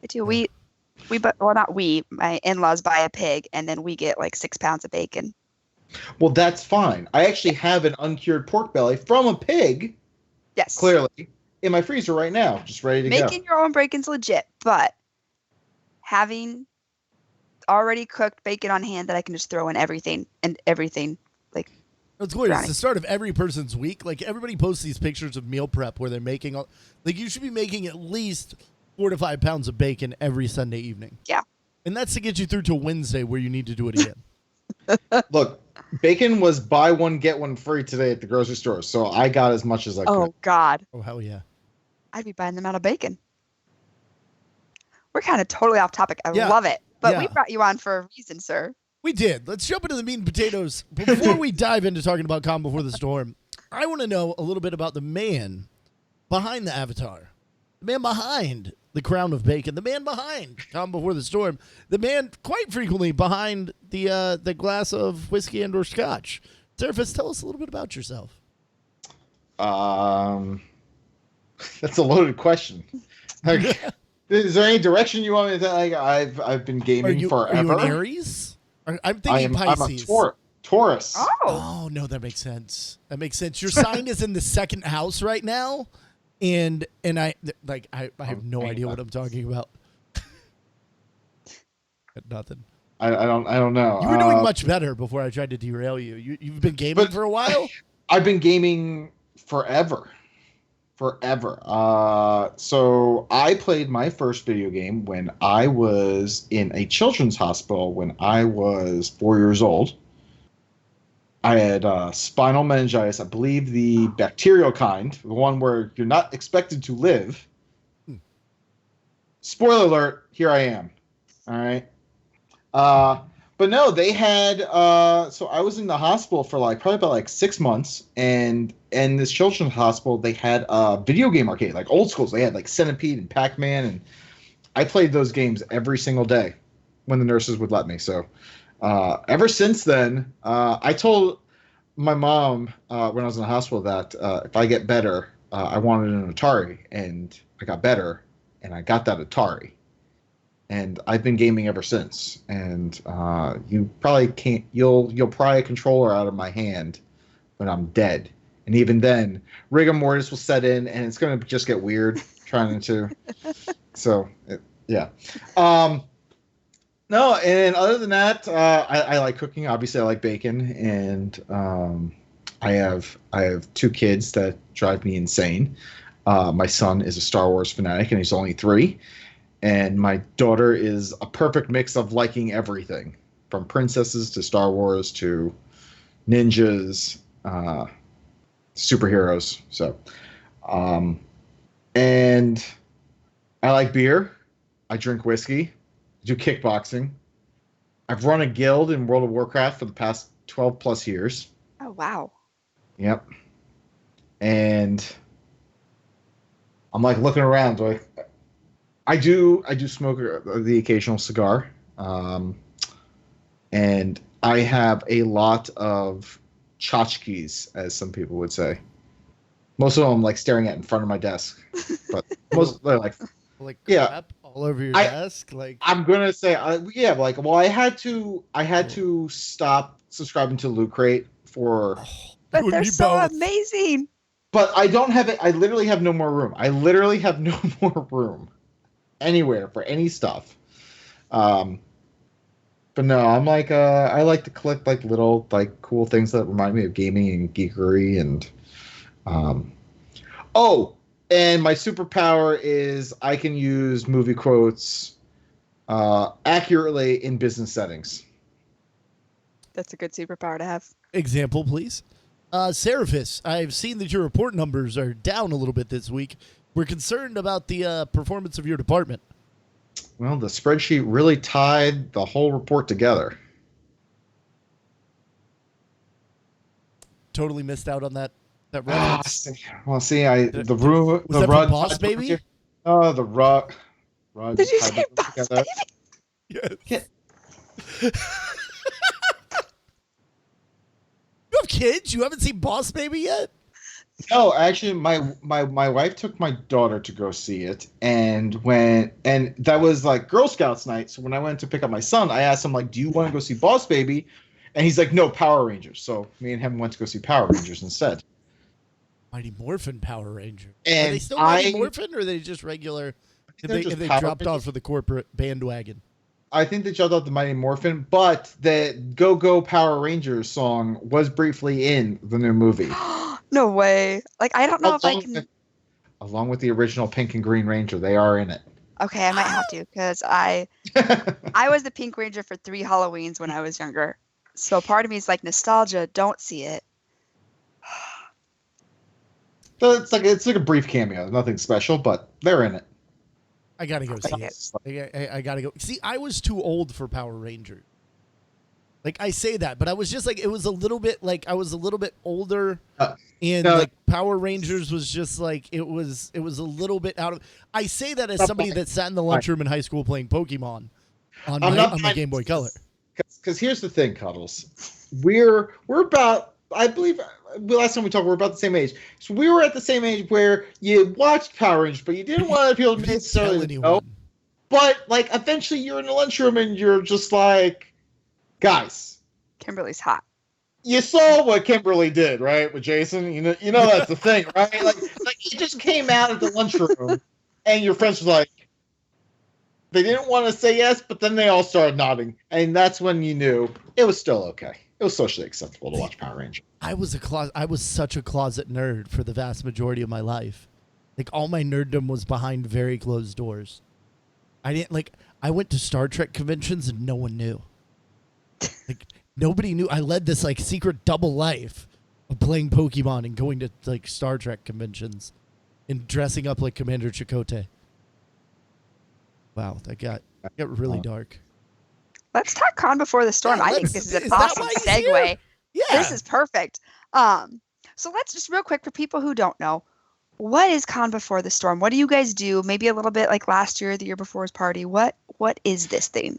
[SPEAKER 5] I do. We but well, not we. My in-laws buy a pig, and then we get like 6 pounds of bacon.
[SPEAKER 6] Well, that's fine. I actually have an uncured pork belly from a pig,
[SPEAKER 5] Yes.
[SPEAKER 6] clearly, in my freezer right now, just ready to
[SPEAKER 5] Making your own bacon's legit, but having already cooked bacon on hand that I can just throw in everything like
[SPEAKER 4] It's weird. It's
[SPEAKER 5] brownie.
[SPEAKER 4] the start of every person's week. Like everybody posts these pictures of meal prep where they're making all. Like you should be making at least 4 to 5 pounds of bacon every Sunday evening.
[SPEAKER 5] Yeah.
[SPEAKER 4] And that's to get you through to Wednesday where you need to do it again.
[SPEAKER 6] go. Look, bacon was buy one, get one free today at the grocery store, so I got as much as I
[SPEAKER 5] oh
[SPEAKER 6] could.
[SPEAKER 5] God.
[SPEAKER 4] Oh hell yeah!
[SPEAKER 5] I'd be buying them out of bacon. We're kind of totally off topic. I
[SPEAKER 4] Yeah.
[SPEAKER 5] love it. But we
[SPEAKER 4] Yeah.
[SPEAKER 5] brought you on for a reason, sir.
[SPEAKER 4] We did. Let's jump into the meat and potatoes. Before we dive into talking about Calm Before the Storm, I want to know a little bit about the man behind the avatar, the man behind the crown of bacon, the man behind Calm Before the Storm, the man quite frequently behind the glass of whiskey and or scotch. Ceraphus, tell us a little bit about yourself.
[SPEAKER 6] That's a loaded question. Like, is there any direction you want me to? Like, I've been
[SPEAKER 4] Are
[SPEAKER 6] gaming
[SPEAKER 4] you
[SPEAKER 6] forever.
[SPEAKER 4] an Aries? I'm thinking
[SPEAKER 6] I'm a
[SPEAKER 4] Pisces.
[SPEAKER 6] Taurus.
[SPEAKER 5] Oh.
[SPEAKER 4] Oh no, that makes sense. That makes sense. Your sign is in the second house right now, and I have no idea what I'm talking about. Nothing.
[SPEAKER 6] I don't know.
[SPEAKER 4] You were doing much better before I tried to derail you. You've been gaming
[SPEAKER 6] But-
[SPEAKER 4] for a while.
[SPEAKER 6] I've been gaming forever. So I played my first video game when I was in a children's hospital when I was 4 years old. I had spinal meningitis. I believe the bacterial kind, the one where you're not expected to live. Spoiler alert, here I am. All right. But no, they had so I was in the hospital for like probably about like 6 months, and in this children's hospital they had a video game arcade, like old schools. They had like Centipede and Pac-Man, and I played those games every single day when the nurses would let me. So ever since then, I told my mom when I was in the hospital that if I get better, I wanted an Atari, and I got better, and I got that Atari. And I've been gaming ever since. And you probably can't. You'll pry a controller out of my hand when I'm dead. And even then, rigor mortis will set in, and it's going to just get weird trying to. So yeah. No, and other than that, I like cooking. Obviously, I like bacon, and I have 2 kids that drive me insane. My son is a Star Wars fanatic, and he's only 3. And my daughter is a perfect mix of liking everything, from princesses to Star Wars to ninjas, superheroes. So, and I like beer. I drink whiskey. I do kickboxing. I've run a guild in World of Warcraft for the past 12 plus years.
[SPEAKER 5] Oh, wow.
[SPEAKER 6] Yep. And I'm like looking around. I do smoke the occasional cigar, and I have a lot of tchotchkes, as some people would say. Most of them I'm like staring at in front of my desk, but most they're like yeah,
[SPEAKER 4] crap all over your desk. Like
[SPEAKER 6] I'm gonna say yeah, like well I had to stop subscribing to Loot Crate for.
[SPEAKER 5] But they're so amazing.
[SPEAKER 6] But I don't have it. I literally have no more room. I literally have no more room anywhere for any stuff. But no, I'm like I like to collect like little like cool things that remind me of gaming and geekery and and my superpower is I can use movie quotes accurately in business settings.
[SPEAKER 5] That's a good superpower to have.
[SPEAKER 4] Example, please. Ceraphus, I've seen that your report numbers are down a little bit this week. We're concerned about the performance of your department.
[SPEAKER 6] Well, the spreadsheet really tied the whole report together.
[SPEAKER 4] Totally missed out on that reference.
[SPEAKER 6] Well, see, the room,
[SPEAKER 4] was
[SPEAKER 6] the
[SPEAKER 4] that
[SPEAKER 6] rug,
[SPEAKER 4] from Boss Baby?
[SPEAKER 6] Oh, the rug.
[SPEAKER 5] Did you say Boss Baby?
[SPEAKER 4] Yes.
[SPEAKER 6] Yeah.
[SPEAKER 4] You have kids? You haven't seen Boss Baby yet?
[SPEAKER 6] No, actually, my wife took my daughter to go see it, and that was like Girl Scouts night. So when I went to pick up my son, I asked him like, "Do you want to go see Boss Baby?" And he's like, "No, Power Rangers." So me and him went to go see Power Rangers instead.
[SPEAKER 4] Mighty Morphin Power Ranger.
[SPEAKER 6] And
[SPEAKER 4] are they still Mighty Morphin, or are they just regular? Have they dropped off for the corporate bandwagon?
[SPEAKER 6] I think they jumped off the Mighty Morphin, but the Go Go Power Rangers song was briefly in the new movie.
[SPEAKER 5] No way. Like, I don't know if I can.
[SPEAKER 6] Along with the original Pink and Green Ranger, they are in it.
[SPEAKER 5] Okay, I might have to, because I was the Pink Ranger for 3 Halloweens when I was younger. So part of me is like, nostalgia, don't see it.
[SPEAKER 6] So it's like a brief cameo, nothing special, but they're in it.
[SPEAKER 4] I gotta go see it. I gotta go. See, I was too old for Power Ranger. Like, I say that, but I was just like, it was a little bit like I was a little bit older, and like Power Rangers was just like it was a little bit out of. I say that as somebody that sat in the lunchroom in high school playing Pokemon on my Game Boy Color.
[SPEAKER 6] Because here's the thing, Cuddles, we're about, I believe last time we talked, we're about the same age. So we were at the same age where you watched Power Rangers, but you didn't want people to necessarily know. But like eventually, you're in the lunchroom and you're just like, guys,
[SPEAKER 5] Kimberly's hot.
[SPEAKER 6] You saw what Kimberly did, right, with Jason. You know that's the thing, right? Like it just came out at the lunchroom, and your friends were like, they didn't want to say yes, but then they all started nodding, and that's when you knew it was still okay. It was socially acceptable to watch Power Rangers.
[SPEAKER 4] I was such a closet nerd for the vast majority of my life. Like, all my nerddom was behind very closed doors. I went to Star Trek conventions and no one knew. Like, nobody knew I led this like secret double life of playing Pokemon and going to like Star Trek conventions and dressing up like Commander Chakotay. Wow, that got really dark.
[SPEAKER 5] Let's talk Con Before the Storm.
[SPEAKER 4] Yeah,
[SPEAKER 5] I think this is an
[SPEAKER 4] is that
[SPEAKER 5] awesome
[SPEAKER 4] why he's
[SPEAKER 5] segue.
[SPEAKER 4] here? Yeah.
[SPEAKER 5] This is perfect. So let's just real quick for people who don't know, what is Con Before the Storm? What do you guys do? Maybe a little bit like last year, the year before's party. What is this thing?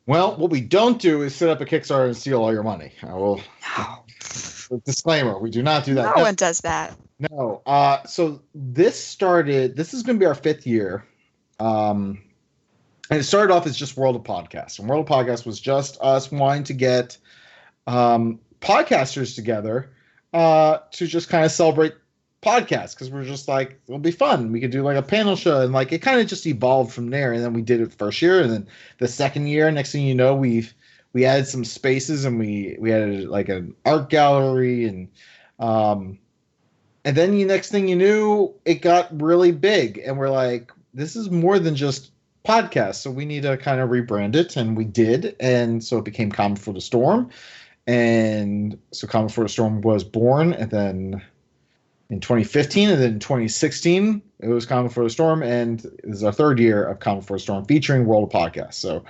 [SPEAKER 6] Well, what we don't do is set up a Kickstarter and steal all your money. I will.
[SPEAKER 5] No.
[SPEAKER 6] Disclaimer: we do not do that.
[SPEAKER 5] No one does that.
[SPEAKER 6] No. So this is going to be our 5th year. And it started off as just World of Podcasts. And World of Podcasts was just us wanting to get podcasters together to just kind of celebrate podcasts, because we're just like, it'll be fun. We could do like a panel show, and like it kind of just evolved from there. And then we did it first year, and then the second year, next thing you know, we added some spaces, and we added like an art gallery, and then the next thing you knew, it got really big, and we're like, this is more than just podcast, so we need to kind of rebrand it, and we did, and so it became Con Before the Storm, and so Con Before the Storm was born, and then in 2015, and then in 2016 it was Con Before the Storm, and this is our 3rd year of Con Before the Storm featuring World of Podcasts. So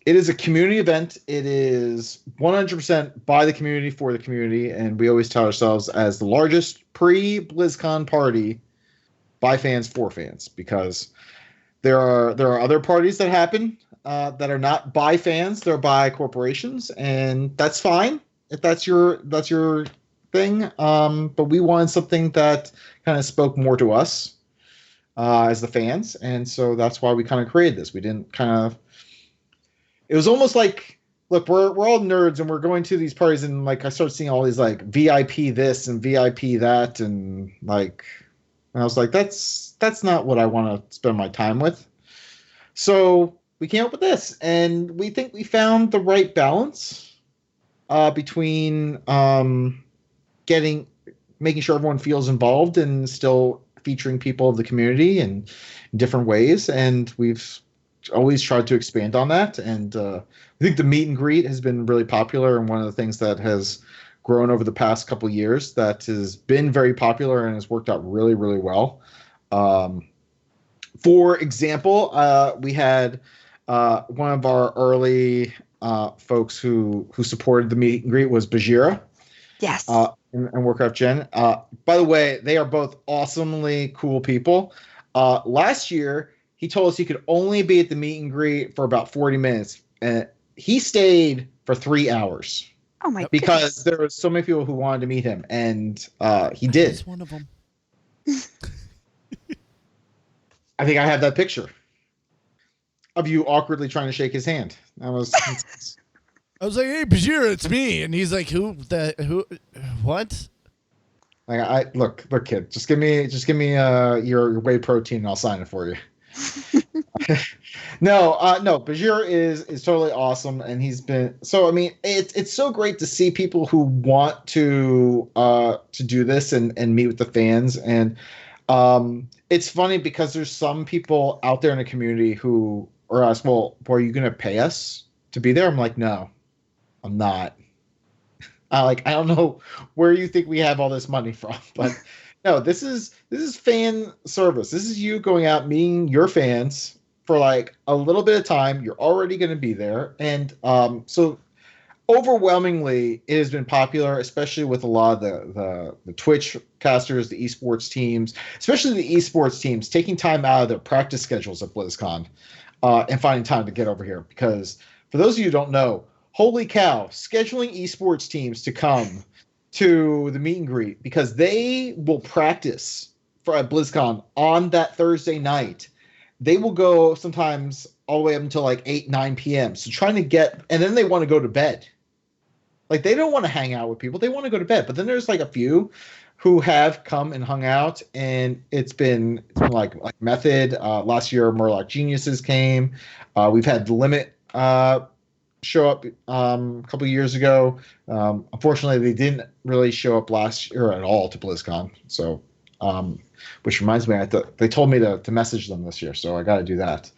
[SPEAKER 6] it is a community event. It is 100% by the community for the community, and we always tell ourselves as the largest pre-BlizzCon party by fans for fans, because there are other parties that happen that are not by fans; they're by corporations, and that's fine if that's your thing. But we wanted something that kind of spoke more to us as the fans, and so that's why we kind of created this. We didn't kind of. It was almost like, look, we're all nerds, and we're going to these parties, and like I started seeing all these like VIP this and VIP that, and like. And I was like, that's not what I want to spend my time with. So we came up with this, and we think we found the right balance between making sure everyone feels involved and still featuring people of the community in different ways. And we've always tried to expand on that. And I think the meet and greet has been really popular, and one of the things that has grown over the past couple of years that has been very popular and has worked out really, really well. For example, we had one of our early folks who supported the meet and greet was Bajira.
[SPEAKER 5] Yes.
[SPEAKER 6] And Warcraft Gen. By the way, they are both awesomely cool people. Last year, he told us he could only be at the meet and greet for about 40 minutes. And he stayed for 3 hours.
[SPEAKER 5] Oh my
[SPEAKER 6] Because
[SPEAKER 5] goodness.
[SPEAKER 6] there were so many people who wanted to meet him, and he did.
[SPEAKER 4] He's one of them.
[SPEAKER 6] I think I have that picture of you awkwardly trying to shake his hand. I was
[SPEAKER 4] like, "Hey, Bajir, it's me," and he's like, "Who? What?"
[SPEAKER 6] like, look, kid, just give me your whey protein, and I'll sign it for you. No, Bajir is totally awesome, and he's been so. I mean, it's so great to see people who want to do this and meet with the fans, and it's funny because there's some people out there in the community who are asked, "Well, are you going to pay us to be there?" I'm like, "No, I'm not." I don't know where you think we have all this money from, but no, this is fan service. This is you going out meeting your fans for like a little bit of time. You're already going to be there, and so overwhelmingly it has been popular, especially with a lot of the Twitch casters, the esports teams, especially the esports teams taking time out of their practice schedules at BlizzCon and finding time to get over here. Because for those of you who don't know, holy cow, scheduling esports teams to come to the meet and greet, because they will practice for at BlizzCon on that Thursday night. They will go sometimes all the way up until like 8, 9 p.m. So trying to get, and then they want to go to bed. Like they don't want to hang out with people. They want to go to bed. But then there's like a few who have come and hung out, and it's been like Method. Last year, Murloc Geniuses came. We've had Limit show up a couple of years ago. Unfortunately, they didn't really show up last year at all to BlizzCon. So, which reminds me, they told me to message them this year, so I got to do that.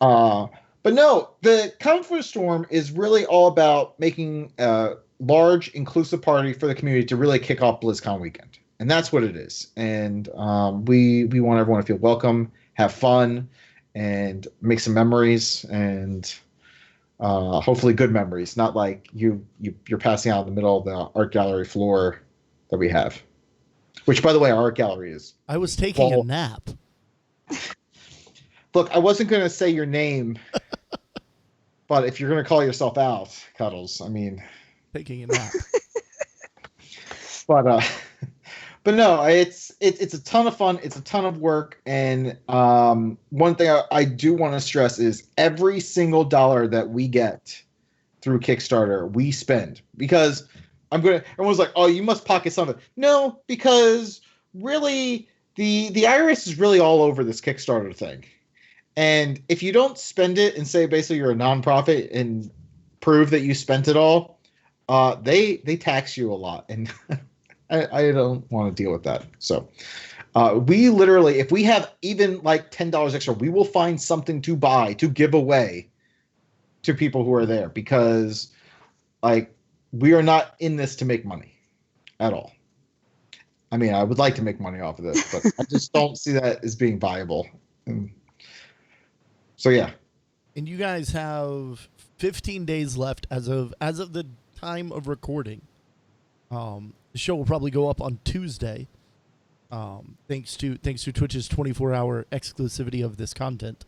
[SPEAKER 6] But But no, the Kung Fu Storm is really all about making a large, inclusive party for the community to really kick off BlizzCon weekend. And that's what it is. And we want everyone to feel welcome, have fun, and make some memories, and hopefully good memories, not like you're passing out in the middle of the art gallery floor that we have. Which, by the way, our art gallery is...
[SPEAKER 4] I was taking a nap.
[SPEAKER 6] Look, I wasn't going to say your name, but if you're going to call yourself out, Cuddles, I mean...
[SPEAKER 4] Taking a nap.
[SPEAKER 6] But no, it's a ton of fun. It's a ton of work. And one thing I do want to stress is every single dollar that we get through Kickstarter, we spend. Because everyone's like, oh, you must pocket something. No, because really the IRS is really all over this Kickstarter thing. And if you don't spend it and say basically you're a nonprofit and prove that you spent it all, they tax you a lot. And I don't want to deal with that. So we literally, if we have even like $10 extra, we will find something to buy, to give away to people who are there, because like we are not in this to make money at all. I mean, I would like to make money off of this, but I just don't see that as being viable. So yeah.
[SPEAKER 4] And you guys have 15 days left as of the time of recording. The show will probably go up on Tuesday, thanks to Twitch's 24-hour exclusivity of this content.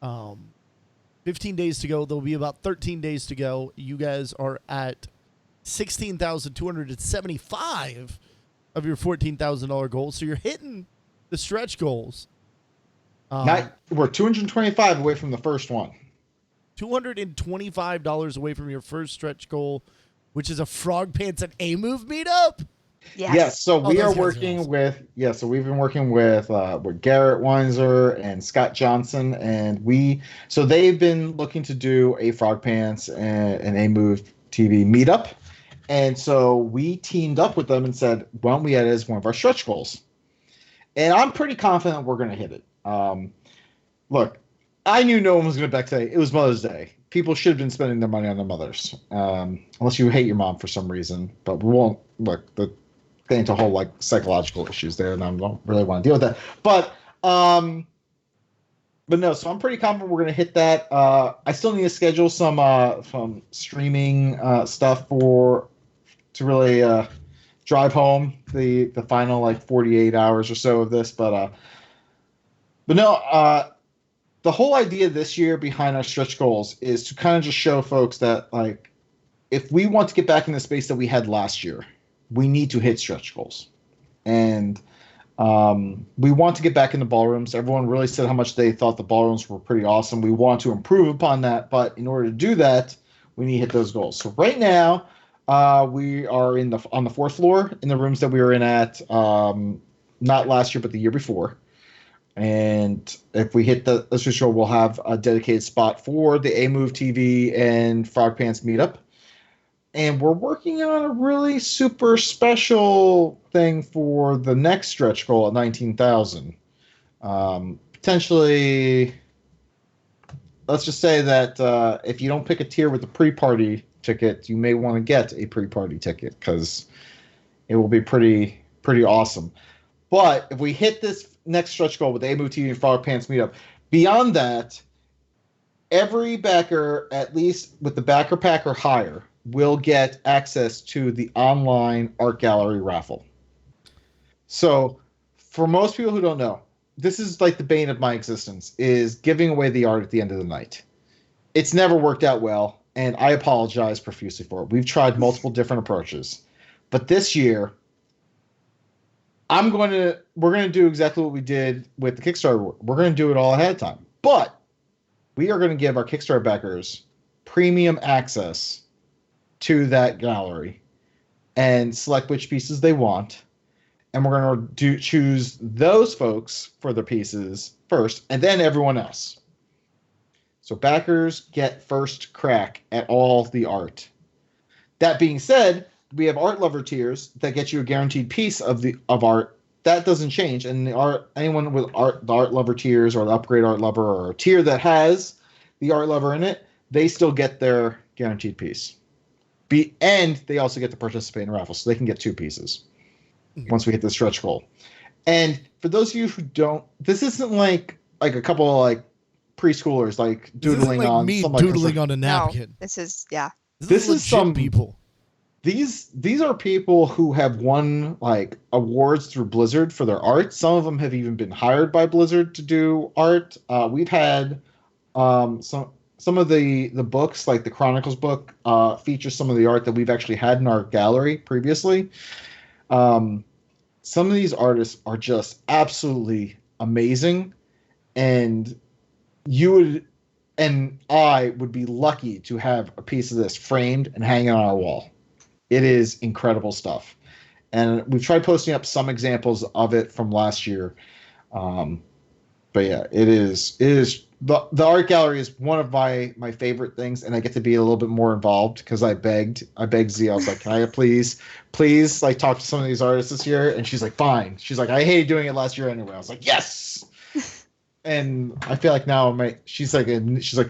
[SPEAKER 4] 15 days to go. There'll be about 13 days to go. You guys are at 16,275 of your $14,000 goal, so you're hitting the stretch goals.
[SPEAKER 6] We're 225 away from the first one.
[SPEAKER 4] $225 away from your first stretch goal, which is a Frog Pants and A-Move meetup?
[SPEAKER 6] Yes. So we are working with, so we've been working with Garrett Weinzer and Scott Johnson, and they've been looking to do a Frog Pants and A-Move TV meetup. And so we teamed up with them and said, why don't we add it as one of our stretch goals? And I'm pretty confident we're going to hit it. Look, I knew no one was going to back today. It was Mother's Day. People should have been spending their money on their mothers, unless you hate your mom for some reason. But we won't get into whole like psychological issues there, and I don't really want to deal with that. But no. So I'm pretty confident we're going to hit that. I still need to schedule some streaming stuff to really drive home the final like 48 hours or so of this. But no. The whole idea this year behind our stretch goals is to kind of just show folks that, like, if we want to get back in the space that we had last year, we need to hit stretch goals. And we want to get back in the ballrooms. Everyone really said how much they thought the ballrooms were pretty awesome. We want to improve upon that. But in order to do that, we need to hit those goals. So right now, we are on the fourth floor in the rooms that we were in at not last year, but the year before. And if we hit the stretch goal, we'll have a dedicated spot for the A-Move TV and Frog Pants meetup. And we're working on a really super special thing for the next stretch goal at 19,000. Potentially, let's just say that if you don't pick a tier with a pre-party ticket, you may want to get a pre-party ticket, because it will be pretty awesome. But if we hit this next stretch goal with the A-Move TV and Frog Pants meetup, beyond that, every backer, at least with the backer pack or higher, will get access to the online art gallery raffle. So for most people who don't know, this is like the bane of my existence, is giving away the art at the end of the night. It's never worked out well, and I apologize profusely for it. We've tried multiple different approaches. But this year, we're going to do exactly what we did with the Kickstarter. We're going to do it all ahead of time. But we are going to give our Kickstarter backers premium access to that gallery and select which pieces they want. And we're going to choose those folks for their pieces first, and then everyone else. So backers get first crack at all the art. That being said, we have art lover tiers that get you a guaranteed piece of art. That doesn't change. And anyone with the art lover tiers or the upgrade art lover or a tier that has the art lover in it, they still get their guaranteed piece. And they also get to participate in raffles, so they can get 2 pieces once we hit the stretch goal. And for those of you who don't, this isn't like a couple of like preschoolers like doodling
[SPEAKER 4] like
[SPEAKER 6] on
[SPEAKER 4] me
[SPEAKER 6] something
[SPEAKER 4] doodling on a napkin.
[SPEAKER 5] No, this is yeah.
[SPEAKER 4] This is
[SPEAKER 6] is some
[SPEAKER 4] people.
[SPEAKER 6] These are people who have won like awards through Blizzard for their art. Some of them have even been hired by Blizzard to do art. We've had some of the books, like the Chronicles book, features some of the art that we've actually had in our gallery previously. Some of these artists are just absolutely amazing, and I would be lucky to have a piece of this framed and hanging on our wall. It is incredible stuff. And we've tried posting up some examples of it from last year. But yeah, it is the art gallery is one of my favorite things, and I get to be a little bit more involved because I begged Z. I was like, can I please like talk to some of these artists this year? And she's like, fine. She's like, I hated doing it last year anyway. I was like, yes. And I feel like now she's like,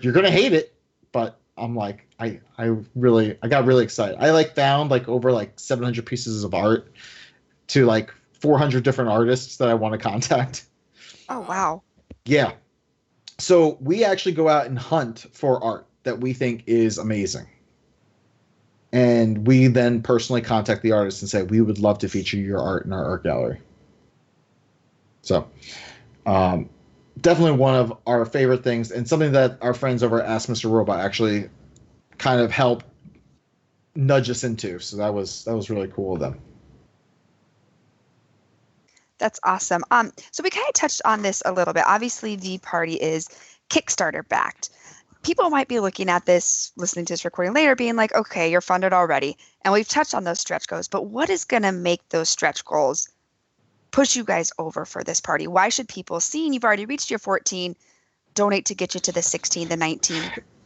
[SPEAKER 6] you're gonna hate it, but I'm like, I got really excited. I like found like over like 700 pieces of art to like 400 different artists that I want to contact.
[SPEAKER 5] Oh wow.
[SPEAKER 6] Yeah. So we actually go out and hunt for art that we think is amazing. And we then personally contact the artist and say, we would love to feature your art in our art gallery. So definitely one of our favorite things, and something that our friends over at Ask Mr. Robot actually kind of helped nudge us into. So that was really cool of them.
[SPEAKER 5] That's awesome. So we kind of touched on this a little bit. Obviously, the party is Kickstarter backed. People might be looking at this, listening to this recording later, being like, okay, you're funded already. And we've touched on those stretch goals, but what is going to make those stretch goals push you guys over for this party? Why should people, seeing you've already reached your 14, donate to get you to the 16, the 19?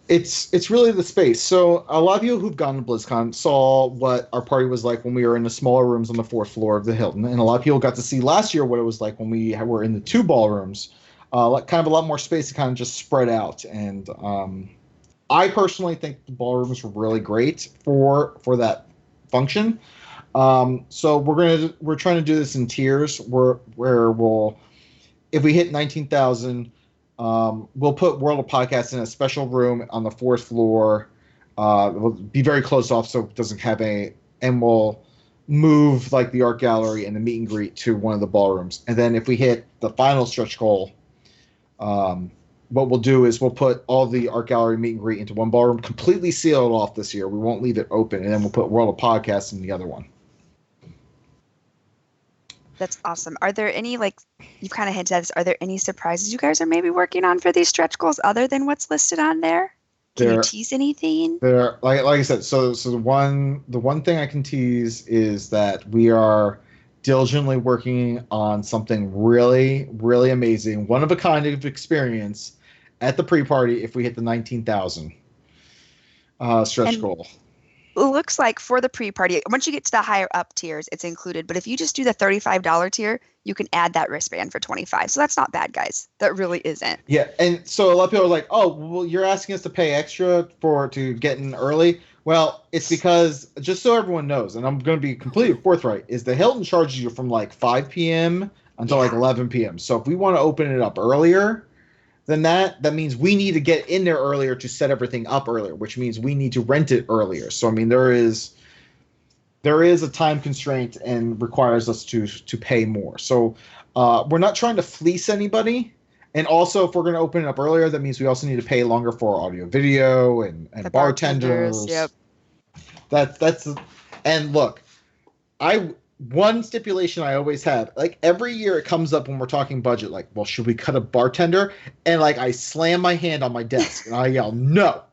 [SPEAKER 6] It's really the space. So a lot of you who've gone to BlizzCon saw what our party was like when we were in the smaller rooms on the 4th floor of the Hilton, and a lot of people got to see last year what it was like when we were in the 2 ballrooms, like kind of a lot more space to kind of just spread out. And I personally think the ballrooms were really great for that function. So we're trying to do this in tiers where we'll, if we hit 19,000. We'll put World of Podcasts in a special room on the 4th floor. We'll be very closed off so it doesn't have and we'll move like the art gallery and the meet and greet to one of the ballrooms. And then if we hit the final stretch goal, what we'll do is we'll put all the art gallery meet and greet into one ballroom, completely seal it off this year. We won't leave it open, and then we'll put World of Podcasts in the other one.
[SPEAKER 5] That's awesome. Are there any, like, you've kind of hinted at this, are there any surprises you guys are maybe working on for these stretch goals other than what's listed on there? Can you tease anything?
[SPEAKER 6] There, like I said, so the one thing I can tease is that we are diligently working on something really, really amazing, one of a kind of experience at the pre-party if we hit the 19,000 stretch goal.
[SPEAKER 5] It looks like for the pre-party, once you get to the higher up tiers, it's included. But if you just do the $35 tier, you can add that wristband for $25. So that's not bad, guys. That really isn't.
[SPEAKER 6] Yeah, and so a lot of people are like, "Oh, well, you're asking us to pay extra to get in early." Well, it's because, just so everyone knows, and I'm going to be completely forthright, is the Hilton charges you from like 5 p.m. until like 11 p.m. So if we want to open it up earlier than that means we need to get in there earlier to set everything up earlier, which means we need to rent it earlier. So I mean, there is a time constraint and requires us to pay more. So we're not trying to fleece anybody. And also, if we're going to open it up earlier, that means we also need to pay longer for audio, video, and bartenders.
[SPEAKER 5] Yep.
[SPEAKER 6] That's and look, one stipulation I always have, like every year it comes up when we're talking budget, like, well, should we cut a bartender? And like I slam my hand on my desk and I yell, no,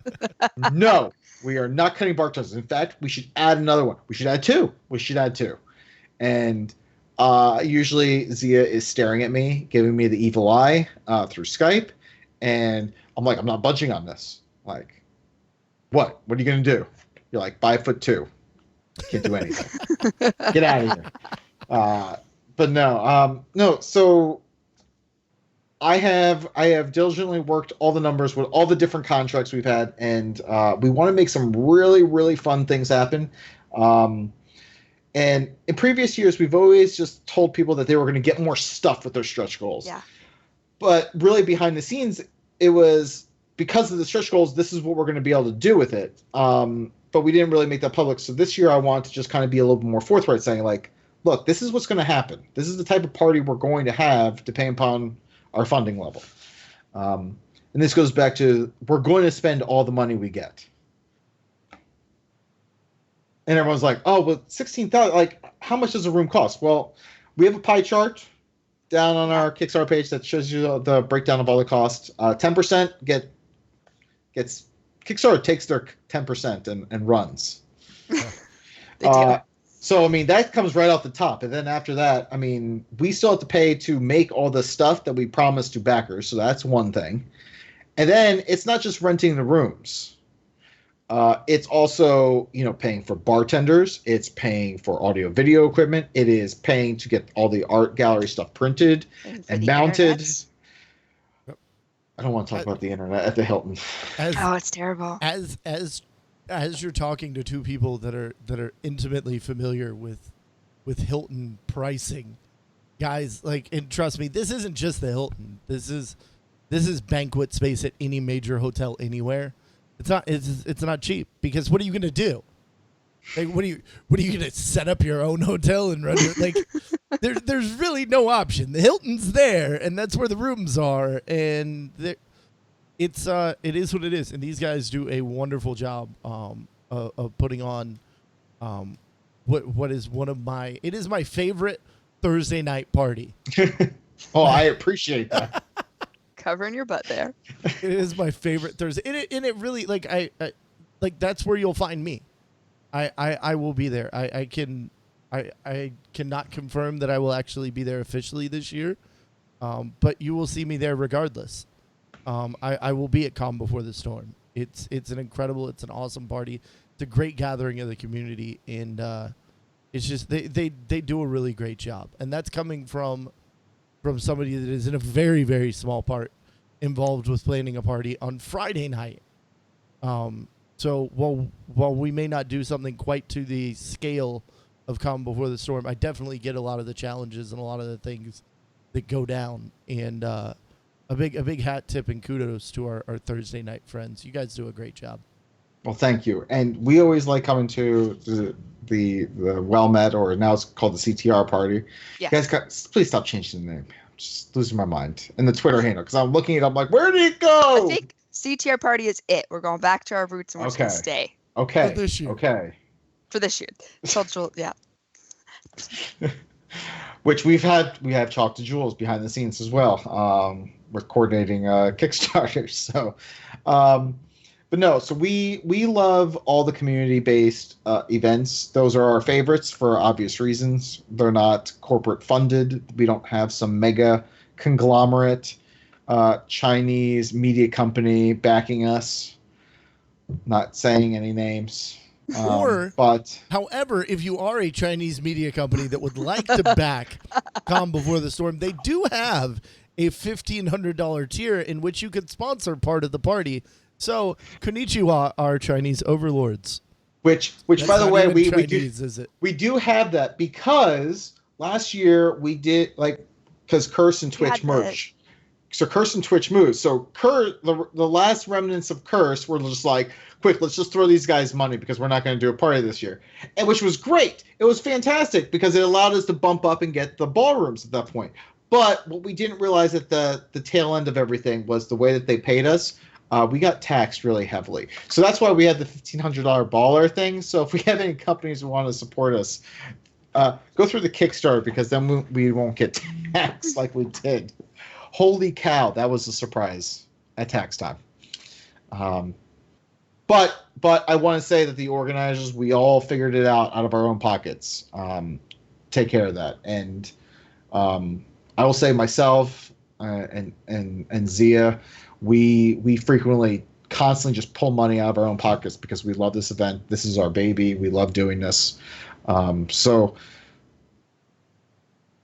[SPEAKER 6] we are not cutting bartenders. In fact, we should add another one. We should add two. And usually Zia is staring at me, giving me the evil eye through Skype. And I'm like, I'm not budging on this. Like, what? What are you going to do? You're like 5'2". Can't do anything. Get out of here. But no. So I have diligently worked all the numbers with all the different contracts we've had, and we want to make some really, really fun things happen. And in previous years, we've always just told people that they were going to get more stuff with their stretch goals.
[SPEAKER 5] Yeah.
[SPEAKER 6] But really, behind the scenes, it was because of the stretch goals. This is what we're going to be able to do with it. But we didn't really make that public. So this year, I want to just kind of be a little bit more forthright, saying like, look, this is what's going to happen. This is the type of party we're going to have, depending upon our funding level. And this goes back to we're going to spend all the money we get. And everyone's like, oh, well, 16,000, like, how much does a room cost? Well, we have a pie chart down on our Kickstarter page that shows you the breakdown of all the costs. 10% gets Kickstarter takes their 10% and runs.
[SPEAKER 5] They do.
[SPEAKER 6] So, I mean, that comes right off the top. And then after that, I mean, we still have to pay to make all the stuff that we promised to backers. So that's one thing. And then it's not just renting the rooms. It's also, paying for bartenders. It's paying for audio video equipment. It is paying to get all the art gallery stuff printed and mounted.
[SPEAKER 5] Internets.
[SPEAKER 6] I don't want to talk about the internet at the Hilton.
[SPEAKER 5] It's terrible.
[SPEAKER 4] As you're talking to two people that are intimately familiar with Hilton pricing, guys, like, and trust me, this isn't just the Hilton. This is banquet space at any major hotel anywhere. It's not cheap, because what are you going to do? Like, what are you going to set up your own hotel and run it? Like, there's really no option. The Hilton's there, and that's where the rooms are, and it is what it is. And these guys do a wonderful job of putting on what is it is my favorite Thursday night party.
[SPEAKER 6] Oh, I appreciate that.
[SPEAKER 5] Covering your butt there.
[SPEAKER 4] It is my favorite Thursday, and it really, like, I like, that's where you'll find me. I will be there. I cannot confirm that I will actually be there officially this year, but you will see me there regardless. I will be at Calm Before the Storm. It's an awesome party. It's a great gathering of the community, and it's just they do a really great job, and that's coming from somebody that is in a very, very small part involved with planning a party on Friday night. So while we may not do something quite to the scale of Calm Before the Storm, I definitely get a lot of the challenges and a lot of the things that go down. And a big hat tip and kudos to our Thursday night friends. You guys do a great job.
[SPEAKER 6] Well, thank you. And we always like coming to the Well Met, or now it's called the CTR party.
[SPEAKER 5] Yeah.
[SPEAKER 6] You guys, please stop changing the name. I'm just losing my mind. And the Twitter handle, because I'm looking it up like, where did it go?
[SPEAKER 5] I think CTR party is it. We're going back to our roots, and we're just going to stay.
[SPEAKER 6] Okay.
[SPEAKER 4] For this year.
[SPEAKER 6] Okay.
[SPEAKER 5] For this year. Yeah.
[SPEAKER 6] Which we have talked to Jules behind the scenes as well. We're coordinating Kickstarter. So, but no, so we love all the community-based events. Those are our favorites for obvious reasons. They're not corporate funded. We don't have some mega conglomerate Chinese media company backing us. Not saying any names. However,
[SPEAKER 4] if you are a Chinese media company that would like to back Calm Before the Storm, they do have a $1,500 tier in which you could sponsor part of the party. So, konnichiwa, our Chinese overlords.
[SPEAKER 6] Which
[SPEAKER 4] That's
[SPEAKER 6] by the way, we
[SPEAKER 4] Chinese, is it?
[SPEAKER 6] We do have that because last year we did, because Curse and Twitch merged. So Curse and Twitch moved. So the last remnants of Curse were just like, quick, let's just throw these guys money because we're not going to do a party this year. And which was great. It was fantastic because it allowed us to bump up and get the ballrooms at that point. But what we didn't realize at the tail end of everything was the way that they paid us. We got taxed really heavily. So that's why we had the $1,500 baller thing. So if we have any companies who want to support us, go through the Kickstarter, because then we won't get taxed like we did. Holy cow, that was a surprise at tax time. But I want to say that the organizers, we all figured it out of our own pockets. Take care of that. And I will say myself and Zia, we frequently constantly just pull money out of our own pockets because we love this event. This is our baby. We love doing this. So,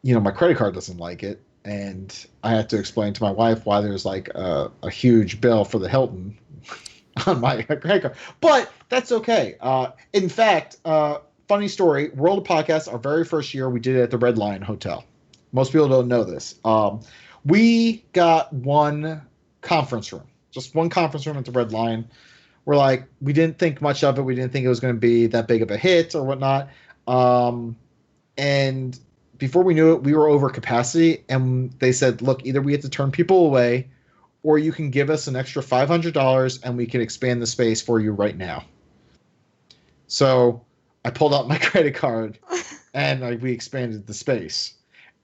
[SPEAKER 6] my credit card doesn't like it. and I had to explain to my wife why there's like a huge bill for the Hilton on my credit card. But that's okay. In fact, funny story, World of Podcasts, our very first year, we did it at the Red Lion Hotel. Most people don't know this. We got one conference room, just one conference room at the Red Lion. We're like, we didn't think much of it. We didn't think it was going to be that big of a hit or whatnot. And before we knew it, we were over capacity. And they said, look, either we have to turn people away or you can give us an extra $500 and we can expand the space for you right now. So I pulled out my credit card and we expanded the space.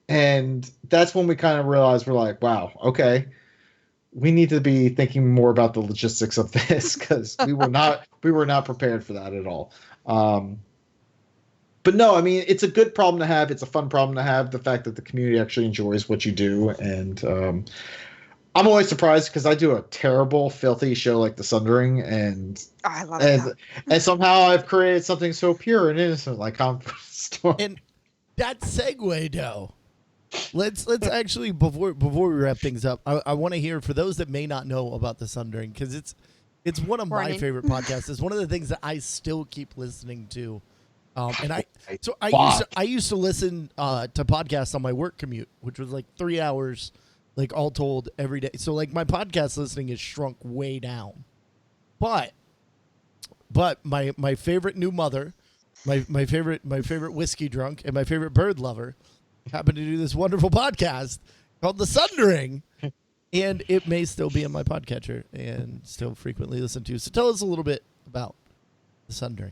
[SPEAKER 6] And that's when we kind of realized, we're like, wow, okay, we need to be thinking more about the logistics of this, because we were not prepared for that at all. But no, I mean, it's a good problem to have. It's a fun problem to have. The fact that the community actually enjoys what you do. And I'm always surprised because I do a terrible, filthy show like The Sundering, and
[SPEAKER 5] I love it.
[SPEAKER 6] And somehow I've created something so pure and innocent like Conquest Storm.
[SPEAKER 4] And that segue, though. Let's actually, before we wrap things up, I want to hear, for those that may not know about The Sundering, because it's one of my favorite podcasts. It's one of the things that I still keep listening to. And I used to listen to podcasts on my work commute, which was like 3 hours, like all told, every day. So like my podcast listening has shrunk way down. But my favorite new mother, my favorite whiskey drunk, and my favorite bird lover happen to do this wonderful podcast called The Sundering, and it may still be in my podcatcher and still frequently listened to. So tell us a little bit about The Sundering.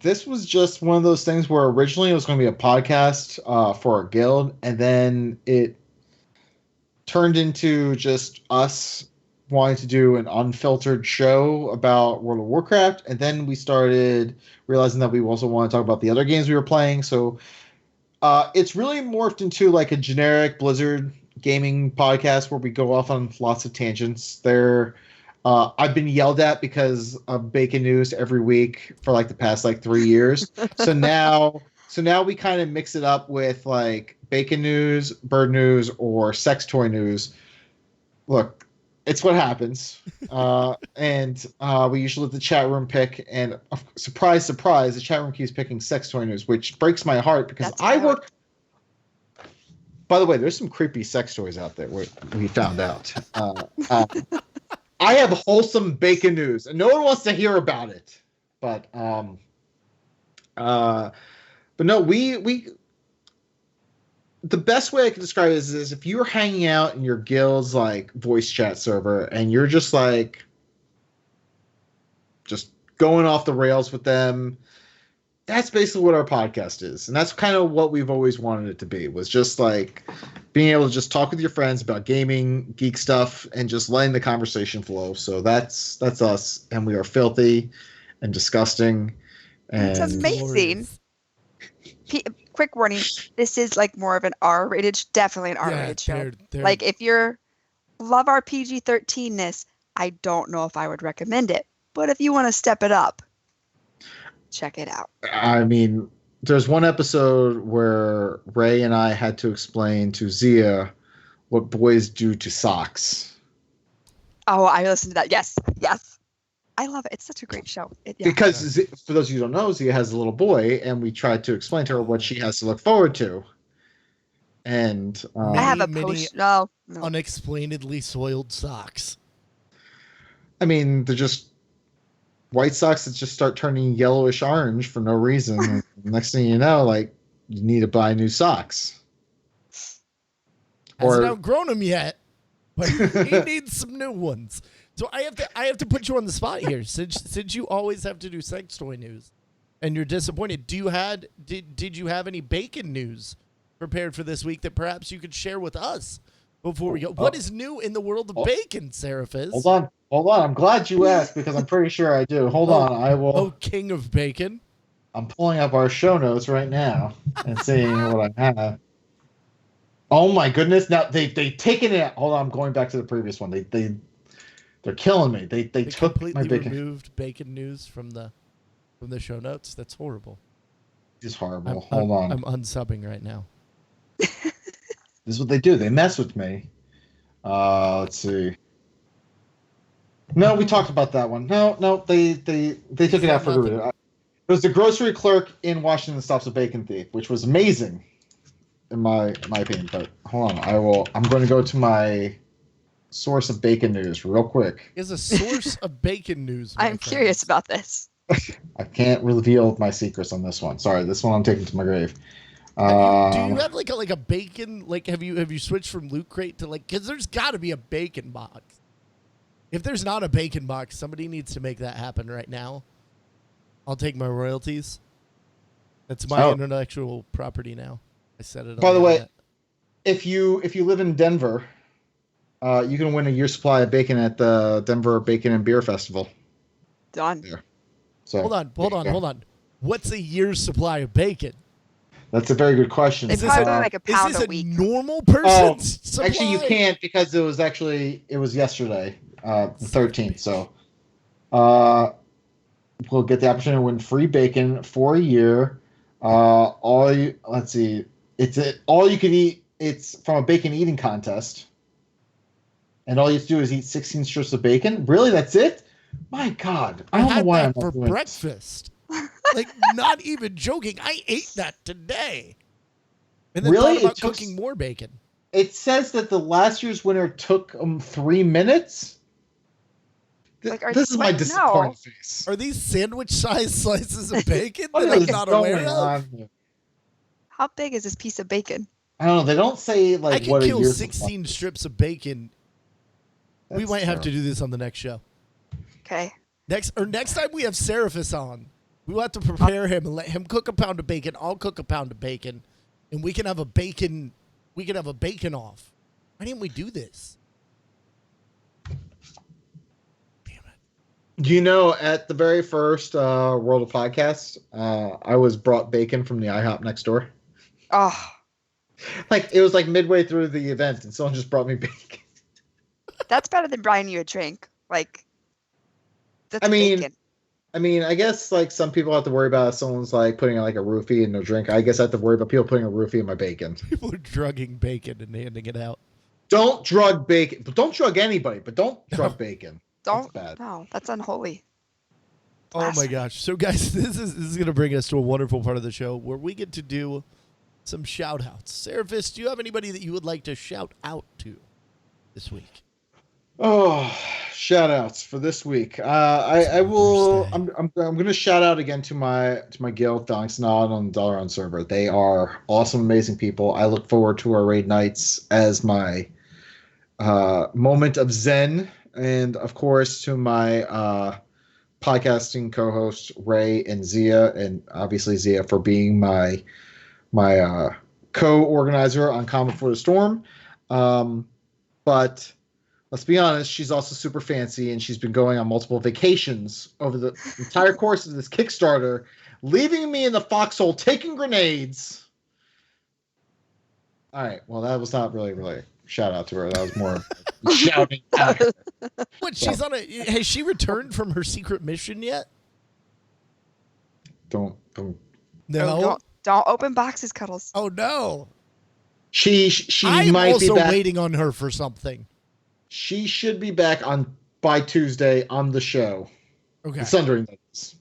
[SPEAKER 6] This was just one of those things where originally it was going to be a podcast for our guild, and then it turned into just us wanting to do an unfiltered show about World of Warcraft, and then we started realizing that we also want to talk about the other games we were playing. So it's really morphed into like a generic Blizzard gaming podcast where we go off on lots of tangents. I've been yelled at because of Bacon News every week for like the past like 3 years. So now we kind of mix it up with like Bacon News, Bird News, or Sex Toy News. Look, it's what happens. And we usually let the chat room pick, and surprise, surprise, the chat room keeps picking Sex Toy News, which breaks my heart because I work. By the way, there's some creepy sex toys out there. We found out. I have wholesome bacon news, and no one wants to hear about it. But no, we the best way I can describe it is if you're hanging out in your guild's like voice chat server and you're just going off the rails with them, that's basically what our podcast is. And that's kind of what we've always wanted it to be, was just like being able to just talk with your friends about gaming, geek stuff, and just letting the conversation flow. So that's us, and we are filthy and disgusting. And
[SPEAKER 5] it's amazing. Quick warning, this is like more of an R-rated, definitely an R-rated show. Like if you're love our PG-13ness, I don't know if I would recommend it. But if you want to step it up, check it out.
[SPEAKER 6] I mean, there's one episode where Ray and I had to explain to Zia what boys do to socks.
[SPEAKER 5] Oh, I listened to that. Yes. I love it. It's such a great show.
[SPEAKER 6] Because for those of you who don't know, Zia has a little boy, and we tried to explain to her what she has to look forward to. And
[SPEAKER 5] I have a post. No.
[SPEAKER 4] Unexplainedly soiled socks.
[SPEAKER 6] I mean, they're just white socks that just start turning yellowish orange for no reason. Next thing you know, like, you need to buy new socks.
[SPEAKER 4] Hasn't outgrown them yet, but he needs some new ones. So I have to put you on the spot here, since you always have to do sex toy news, and you're disappointed. Did you have any bacon news prepared for this week that perhaps you could share with us before we go? What is new in the world of bacon, Ceraphus?
[SPEAKER 6] Hold on. I'm glad you asked, because I'm pretty sure I do. Hold on. I will.
[SPEAKER 4] Oh, king of bacon.
[SPEAKER 6] I'm pulling up our show notes right now and seeing what I have. Oh my goodness! Now they've taken it. Hold on. I'm going back to the previous one. They're killing me. They took
[SPEAKER 4] completely
[SPEAKER 6] my bacon.
[SPEAKER 4] Removed bacon news from the show notes. That's horrible.
[SPEAKER 6] It's horrible. Hold on.
[SPEAKER 4] I'm unsubbing right now.
[SPEAKER 6] This is what they do. They mess with me. Let's see. No, we talked about that one. No, they took it out for good. It was the grocery clerk in Washington stops a bacon thief, which was amazing, in my opinion. But hold on, I'm going to go to my source of bacon news real quick.
[SPEAKER 4] Is a source of bacon news.
[SPEAKER 5] I'm curious about this.
[SPEAKER 6] I can't reveal my secrets on this one. Sorry, this one I'm taking to my grave.
[SPEAKER 4] Do you have like a bacon? Like, have you switched from Loot Crate to like? Because there's got to be a bacon box. If there's not a bacon box, somebody needs to make that happen right now. I'll take my royalties. That's my intellectual property now. I said it.
[SPEAKER 6] By the way, if you live in Denver, you can win a year's supply of bacon at the Denver Bacon and Beer Festival.
[SPEAKER 5] Done.
[SPEAKER 6] There. So
[SPEAKER 4] hold on. What's a year's supply of bacon?
[SPEAKER 6] That's a very good question.
[SPEAKER 5] It's probably like a pound
[SPEAKER 4] is this
[SPEAKER 5] a week.
[SPEAKER 4] Normal person's supply?
[SPEAKER 6] Actually, you can't because it was yesterday, the 13th. So, we'll get the opportunity to win free bacon for a year. Let's see, it's all you can eat. It's from a bacon eating contest, and all you have to do is eat 16 strips of bacon. Really, that's it? My God, I don't know why I'm
[SPEAKER 4] for
[SPEAKER 6] doing
[SPEAKER 4] breakfast. Like, not even joking. I ate that today. And then
[SPEAKER 6] Really?
[SPEAKER 4] thought about cooking more bacon.
[SPEAKER 6] It says that the last year's winner took 3 minutes. This is my disappointed face.
[SPEAKER 4] Are these sandwich-sized slices of bacon
[SPEAKER 6] What
[SPEAKER 4] that I'm
[SPEAKER 6] is
[SPEAKER 4] not
[SPEAKER 6] going
[SPEAKER 4] aware of?
[SPEAKER 6] on here?
[SPEAKER 5] How big is this piece of bacon?
[SPEAKER 6] I don't know. They don't say like
[SPEAKER 4] I can
[SPEAKER 6] what a
[SPEAKER 4] kill
[SPEAKER 6] year's
[SPEAKER 4] 16 strips of bacon. We
[SPEAKER 6] That's
[SPEAKER 4] might have to
[SPEAKER 6] terrible.
[SPEAKER 4] do this on the next show.
[SPEAKER 5] Okay.
[SPEAKER 4] Next time we have Ceraphus on, we will have to prepare him and let him cook a pound of bacon. I'll cook a pound of bacon, and we can have a bacon. We can have a bacon off. Why didn't we do this? Damn it!
[SPEAKER 6] You know, at the very first World of Podcasts, I was brought bacon from the IHOP next door.
[SPEAKER 5] Oh,
[SPEAKER 6] Like it was like midway through the event, and someone just brought me bacon.
[SPEAKER 5] that's better than buying you a drink. Like, that's
[SPEAKER 6] I mean,
[SPEAKER 5] bacon.
[SPEAKER 6] I guess like some people have to worry about if someone's like putting like a roofie in their drink. I guess I have to worry about people putting a roofie in my bacon.
[SPEAKER 4] People are drugging bacon and handing it out.
[SPEAKER 6] Don't drug bacon. But don't drug anybody. But don't drug bacon.
[SPEAKER 5] Don't.
[SPEAKER 6] That's bad.
[SPEAKER 5] No, that's unholy.
[SPEAKER 4] Oh my
[SPEAKER 5] Blasphemy.
[SPEAKER 4] gosh! So guys, this is going to bring us to a wonderful part of the show where we get to do some shout outs. Ceraphus, do you have anybody that you would like to shout out to this week?
[SPEAKER 6] Oh, shout outs for this week. I will. I'm going to shout out again to my guild, Phalanx Nod on the Dollar on server. They are awesome, amazing people. I look forward to our raid nights as my moment of zen, and of course to my podcasting co-hosts Ray and Zia, and obviously Zia for being my co-organizer on Common for the Storm. But let's be honest, she's also super fancy, and she's been going on multiple vacations over the entire course of this Kickstarter, leaving me in the foxhole taking grenades. All right, well, that was not really a shout out to her. That was more shouting at her.
[SPEAKER 4] What? She's on a. Has she returned from her secret mission yet?
[SPEAKER 6] Don't.
[SPEAKER 4] No.
[SPEAKER 5] Don't open boxes, Cuddles.
[SPEAKER 4] Oh no.
[SPEAKER 6] She
[SPEAKER 4] I'm
[SPEAKER 6] might
[SPEAKER 4] also
[SPEAKER 6] be back.
[SPEAKER 4] waiting on her for something.
[SPEAKER 6] She should be back by Tuesday on the show.
[SPEAKER 4] Okay.
[SPEAKER 6] The Sundering Nights.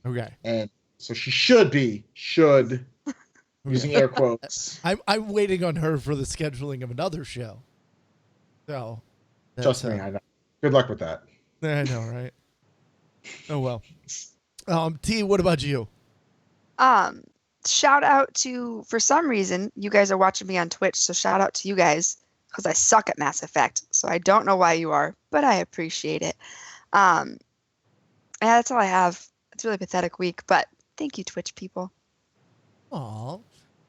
[SPEAKER 4] Okay.
[SPEAKER 6] And so she should using air quotes.
[SPEAKER 4] I'm waiting on her for the scheduling of another show. So.
[SPEAKER 6] Trust me, I know. Good luck with that.
[SPEAKER 4] I know, right? Oh well. T, what about you?
[SPEAKER 5] Shout out to, for some reason, you guys are watching me on Twitch, so shout out to you guys because I suck at Mass Effect. So I don't know why you are, but I appreciate it. Yeah, that's all I have. It's a really pathetic week, but thank you, Twitch people.
[SPEAKER 4] Aw.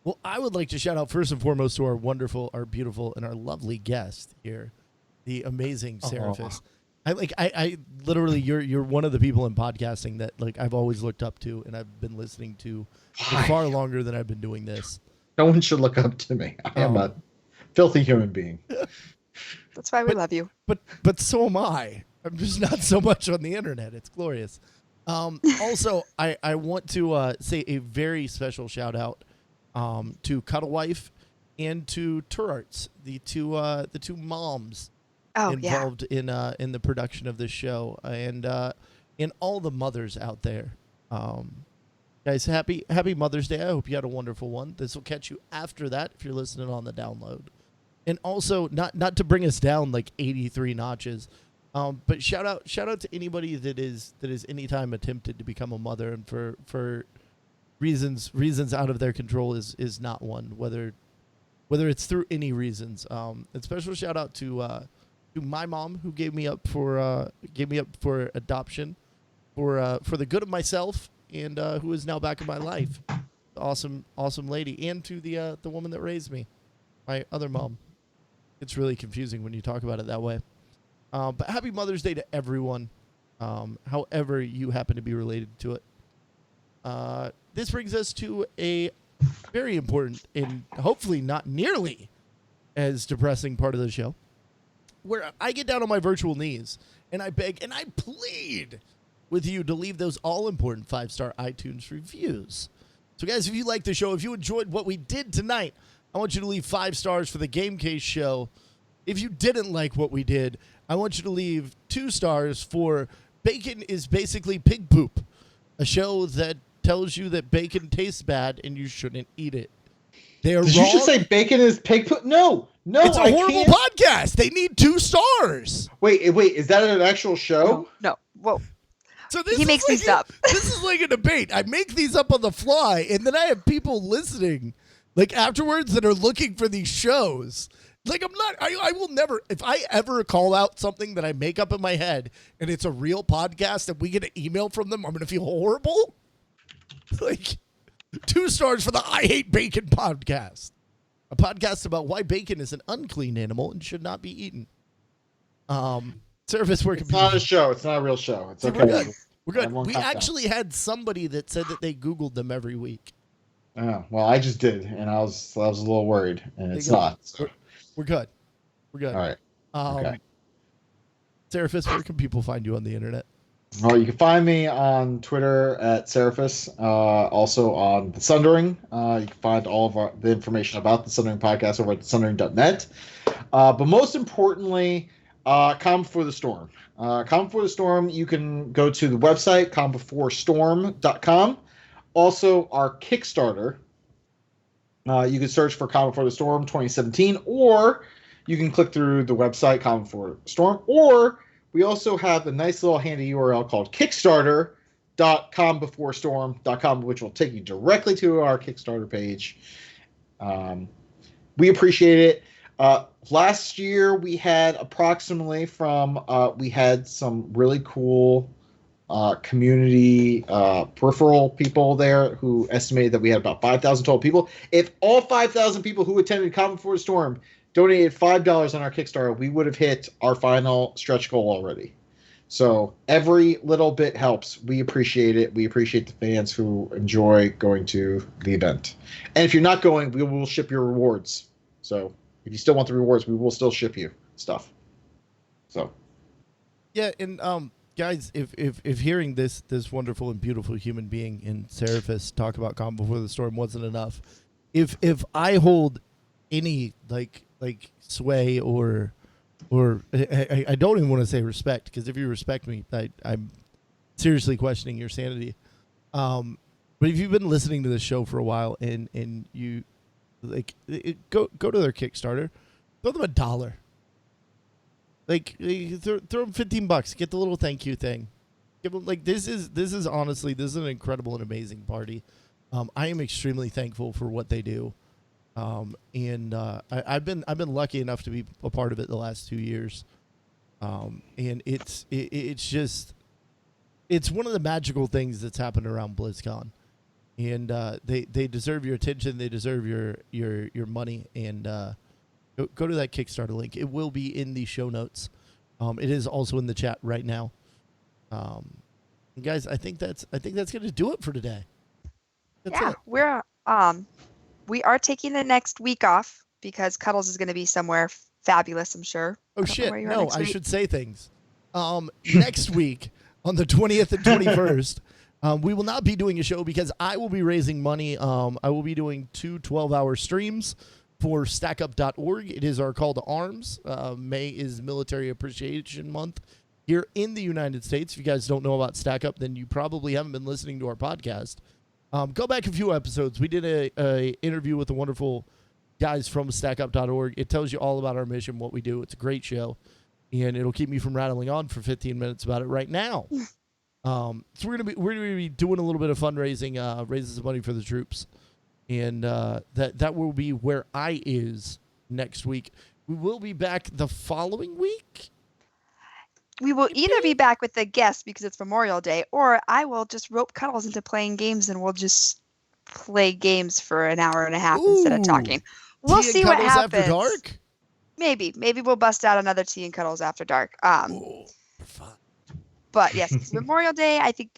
[SPEAKER 4] Well, I would like to shout out first and foremost to our wonderful, our beautiful, and our lovely guest here, the amazing Ceraphus. I literally, you're one of the people in podcasting that like I've always looked up to, and I've been listening to for far longer than I've been doing this.
[SPEAKER 6] No one should look up to me. I am a filthy human being.
[SPEAKER 5] That's why we love you.
[SPEAKER 4] But so am I. I'm just not so much on the internet. It's glorious. Also, I want to say a very special shout out to Cuddlewife and to Turarts, the two moms
[SPEAKER 5] Oh,
[SPEAKER 4] involved in the production of this show, and all the mothers out there. Guys, happy Mother's Day. I hope you had a wonderful one. This will catch you after that if you're listening on the download. And also, not to bring us down like 83 notches, but shout out to anybody that is anytime attempted to become a mother, and for reasons out of their control is not one, whether it's through any reasons. And special shout out to my mom, who gave me up for adoption for the good of myself, and who is now back in my life. Awesome lady. And to the woman that raised me, my other mom. It's really confusing when you talk about it that way. But happy Mother's Day to everyone, however you happen to be related to it. This brings us to a very important and hopefully not nearly as depressing part of the show, where I get down on my virtual knees and I beg and I plead with you to leave those all-important 5-star iTunes reviews. So, guys, if you like the show, if you enjoyed what we did tonight, I want you to leave 5 stars for the Game Case show. If you didn't like what we did, I want you to leave 2 stars for Bacon is Basically Pig Poop, a show that tells you that bacon tastes bad and you shouldn't eat it. They are
[SPEAKER 6] Did
[SPEAKER 4] wrong.
[SPEAKER 6] you just say bacon is pig poop? No,
[SPEAKER 4] It's a
[SPEAKER 6] I
[SPEAKER 4] horrible
[SPEAKER 6] can't.
[SPEAKER 4] podcast. They need 2 stars.
[SPEAKER 6] Wait, is that an actual show?
[SPEAKER 5] No. Whoa.
[SPEAKER 4] So this
[SPEAKER 5] He
[SPEAKER 4] is
[SPEAKER 5] makes
[SPEAKER 4] like
[SPEAKER 5] these up.
[SPEAKER 4] This is like a debate. I make these up on the fly, and then I have people listening, like afterwards, that are looking for these shows. Like I will never, if I ever call out something that I make up in my head and it's a real podcast and we get an email from them, I'm going to feel horrible. Like 2 stars for the I Hate Bacon podcast, a podcast about why bacon is an unclean animal and should not be eaten. Ceraphus, where can
[SPEAKER 6] It's not a show. It's not a real show. It's okay.
[SPEAKER 4] We're good. We're good.
[SPEAKER 6] Everyone
[SPEAKER 4] We
[SPEAKER 6] calm down.
[SPEAKER 4] actually had somebody that said that they Googled them every week.
[SPEAKER 6] Oh, well, I just did, and I was a little worried, and it's
[SPEAKER 4] There you go.
[SPEAKER 6] not. So.
[SPEAKER 4] We're good. We're good.
[SPEAKER 6] All right. Okay.
[SPEAKER 4] Ceraphus, where can people find you on the internet?
[SPEAKER 6] Well, you can find me on Twitter at Ceraphus, also on The Sundering. You can find all of the information about The Sundering podcast over at thesundering.net. But most importantly, Calm Before the Storm. Calm Before the Storm, you can go to the website, calmbeforestorm.com. Also, our Kickstarter. You can search for Calm Before the Storm 2017, or you can click through the website, Calm Before the Storm, or we also have a nice little handy URL called kickstarter.calmbeforestorm.com, which will take you directly to our Kickstarter page. We appreciate it. Last year, we had approximately we had some really cool community peripheral people there who estimated that we had about 5,000 total people. If all 5,000 people who attended Calm Before the Storm donated $5 on our Kickstarter, we would have hit our final stretch goal already. So every little bit helps. We appreciate it. We appreciate the fans who enjoy going to the event. And if you're not going, we will ship your rewards. So if you still want the rewards, we will still ship you stuff. So
[SPEAKER 4] Yeah, and guys, if hearing this wonderful and beautiful human being in Ceraphus talk about Calm Before the Storm wasn't enough, if I hold any like sway or I don't even want to say respect, because if you respect me, I'm seriously questioning your sanity. But if you've been listening to this show for a while and you go to their Kickstarter, throw them $1. Like throw them $15, get the little thank you thing. Give them, like, this is honestly, this is an incredible and amazing party. I am extremely thankful for what they do. And I've been lucky enough to be a part of it the last 2 years. And it's one of the magical things that's happened around BlizzCon. And they deserve your attention, they deserve your money, and go to that Kickstarter link. It will be in the show notes. It is also in the chat right now. Guys, I think that's going to do it for today. That's
[SPEAKER 5] Yeah,
[SPEAKER 4] it.
[SPEAKER 5] we are taking the next week off because Cuddles is going to be somewhere fabulous, I'm sure.
[SPEAKER 4] Oh
[SPEAKER 5] I don't know
[SPEAKER 4] shit!
[SPEAKER 5] where you are
[SPEAKER 4] No,
[SPEAKER 5] next
[SPEAKER 4] I
[SPEAKER 5] week.
[SPEAKER 4] should say things. Next week on the 20th and 21st, we will not be doing a show because I will be raising money. I will be doing 2 12-hour streams for stackup.org. It is our call to arms. May is Military Appreciation Month here in the United States. If you guys don't know about Stack Up, then you probably haven't been listening to our podcast. Go back a few episodes. We did a interview with the wonderful guys from stackup.org. It tells you all about our mission, what we do. It's a great show, and it'll keep me from rattling on for 15 minutes about it right now. So we're gonna be doing a little bit of fundraising, raising some money for the troops, and that will be where I is next week. We will be back the following week.
[SPEAKER 5] We will either be back with the guest because it's Memorial Day, or I will just rope Cuddles into playing games, and we'll just play games for an hour and a half instead of talking. We'll
[SPEAKER 4] Tea and
[SPEAKER 5] see what
[SPEAKER 4] Cuddles
[SPEAKER 5] happens.
[SPEAKER 4] After dark?
[SPEAKER 5] Maybe we'll bust out another Tea and Cuddles After Dark. But yes, it's Memorial Day. I think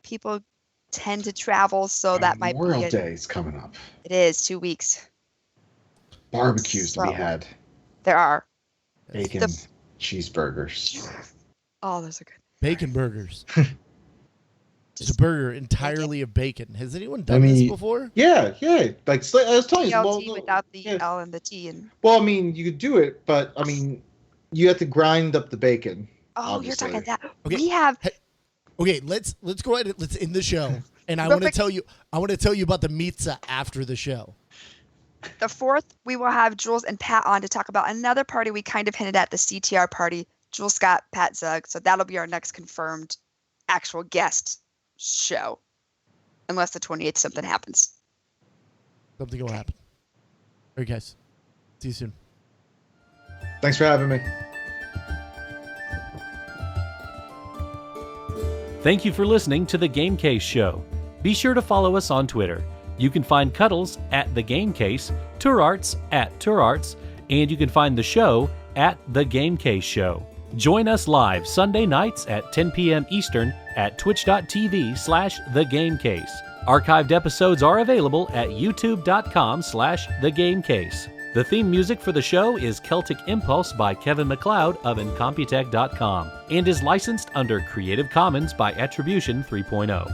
[SPEAKER 5] people tend to travel, so that might be
[SPEAKER 6] Memorial Day is coming up.
[SPEAKER 5] It is 2 weeks.
[SPEAKER 6] Barbecues to be had.
[SPEAKER 5] There are.
[SPEAKER 6] Bacon, cheeseburgers.
[SPEAKER 5] Oh, those are good.
[SPEAKER 4] Bacon burgers. Just a burger entirely of bacon. Has anyone done this before?
[SPEAKER 6] Yeah. Like I was telling you,
[SPEAKER 5] BLT without the L and the T.
[SPEAKER 6] Well, I mean, you could do it, but I mean, you have to grind up the bacon.
[SPEAKER 5] Oh,
[SPEAKER 6] obviously.
[SPEAKER 5] you're talking that.
[SPEAKER 4] Okay.
[SPEAKER 5] We have.
[SPEAKER 4] Okay, let's go ahead. Let's end the show, and I want to tell you. I want to tell you about the pizza after the show.
[SPEAKER 5] The 4th, we will have Jules and Pat on to talk about another party we kind of hinted at, the CTR party. Jules Scott, Pat Zug. So that'll be our next confirmed actual guest show, unless the 28th something happens.
[SPEAKER 4] Something will happen. All right, guys. See you soon.
[SPEAKER 6] Thanks for having me.
[SPEAKER 1] Thank you for listening to The Game Case Show. Be sure to follow us on Twitter. You can find Cuddles at The Game Case, Tourarts at Tourarts, and you can find the show at The Game Case Show. Join us live Sunday nights at 10 p.m. Eastern at twitch.tv/thegamecase. Archived episodes are available at youtube.com/thegamecase. The theme music for the show is Celtic Impulse by Kevin MacLeod of Incompetech.com and is licensed under Creative Commons by Attribution 3.0.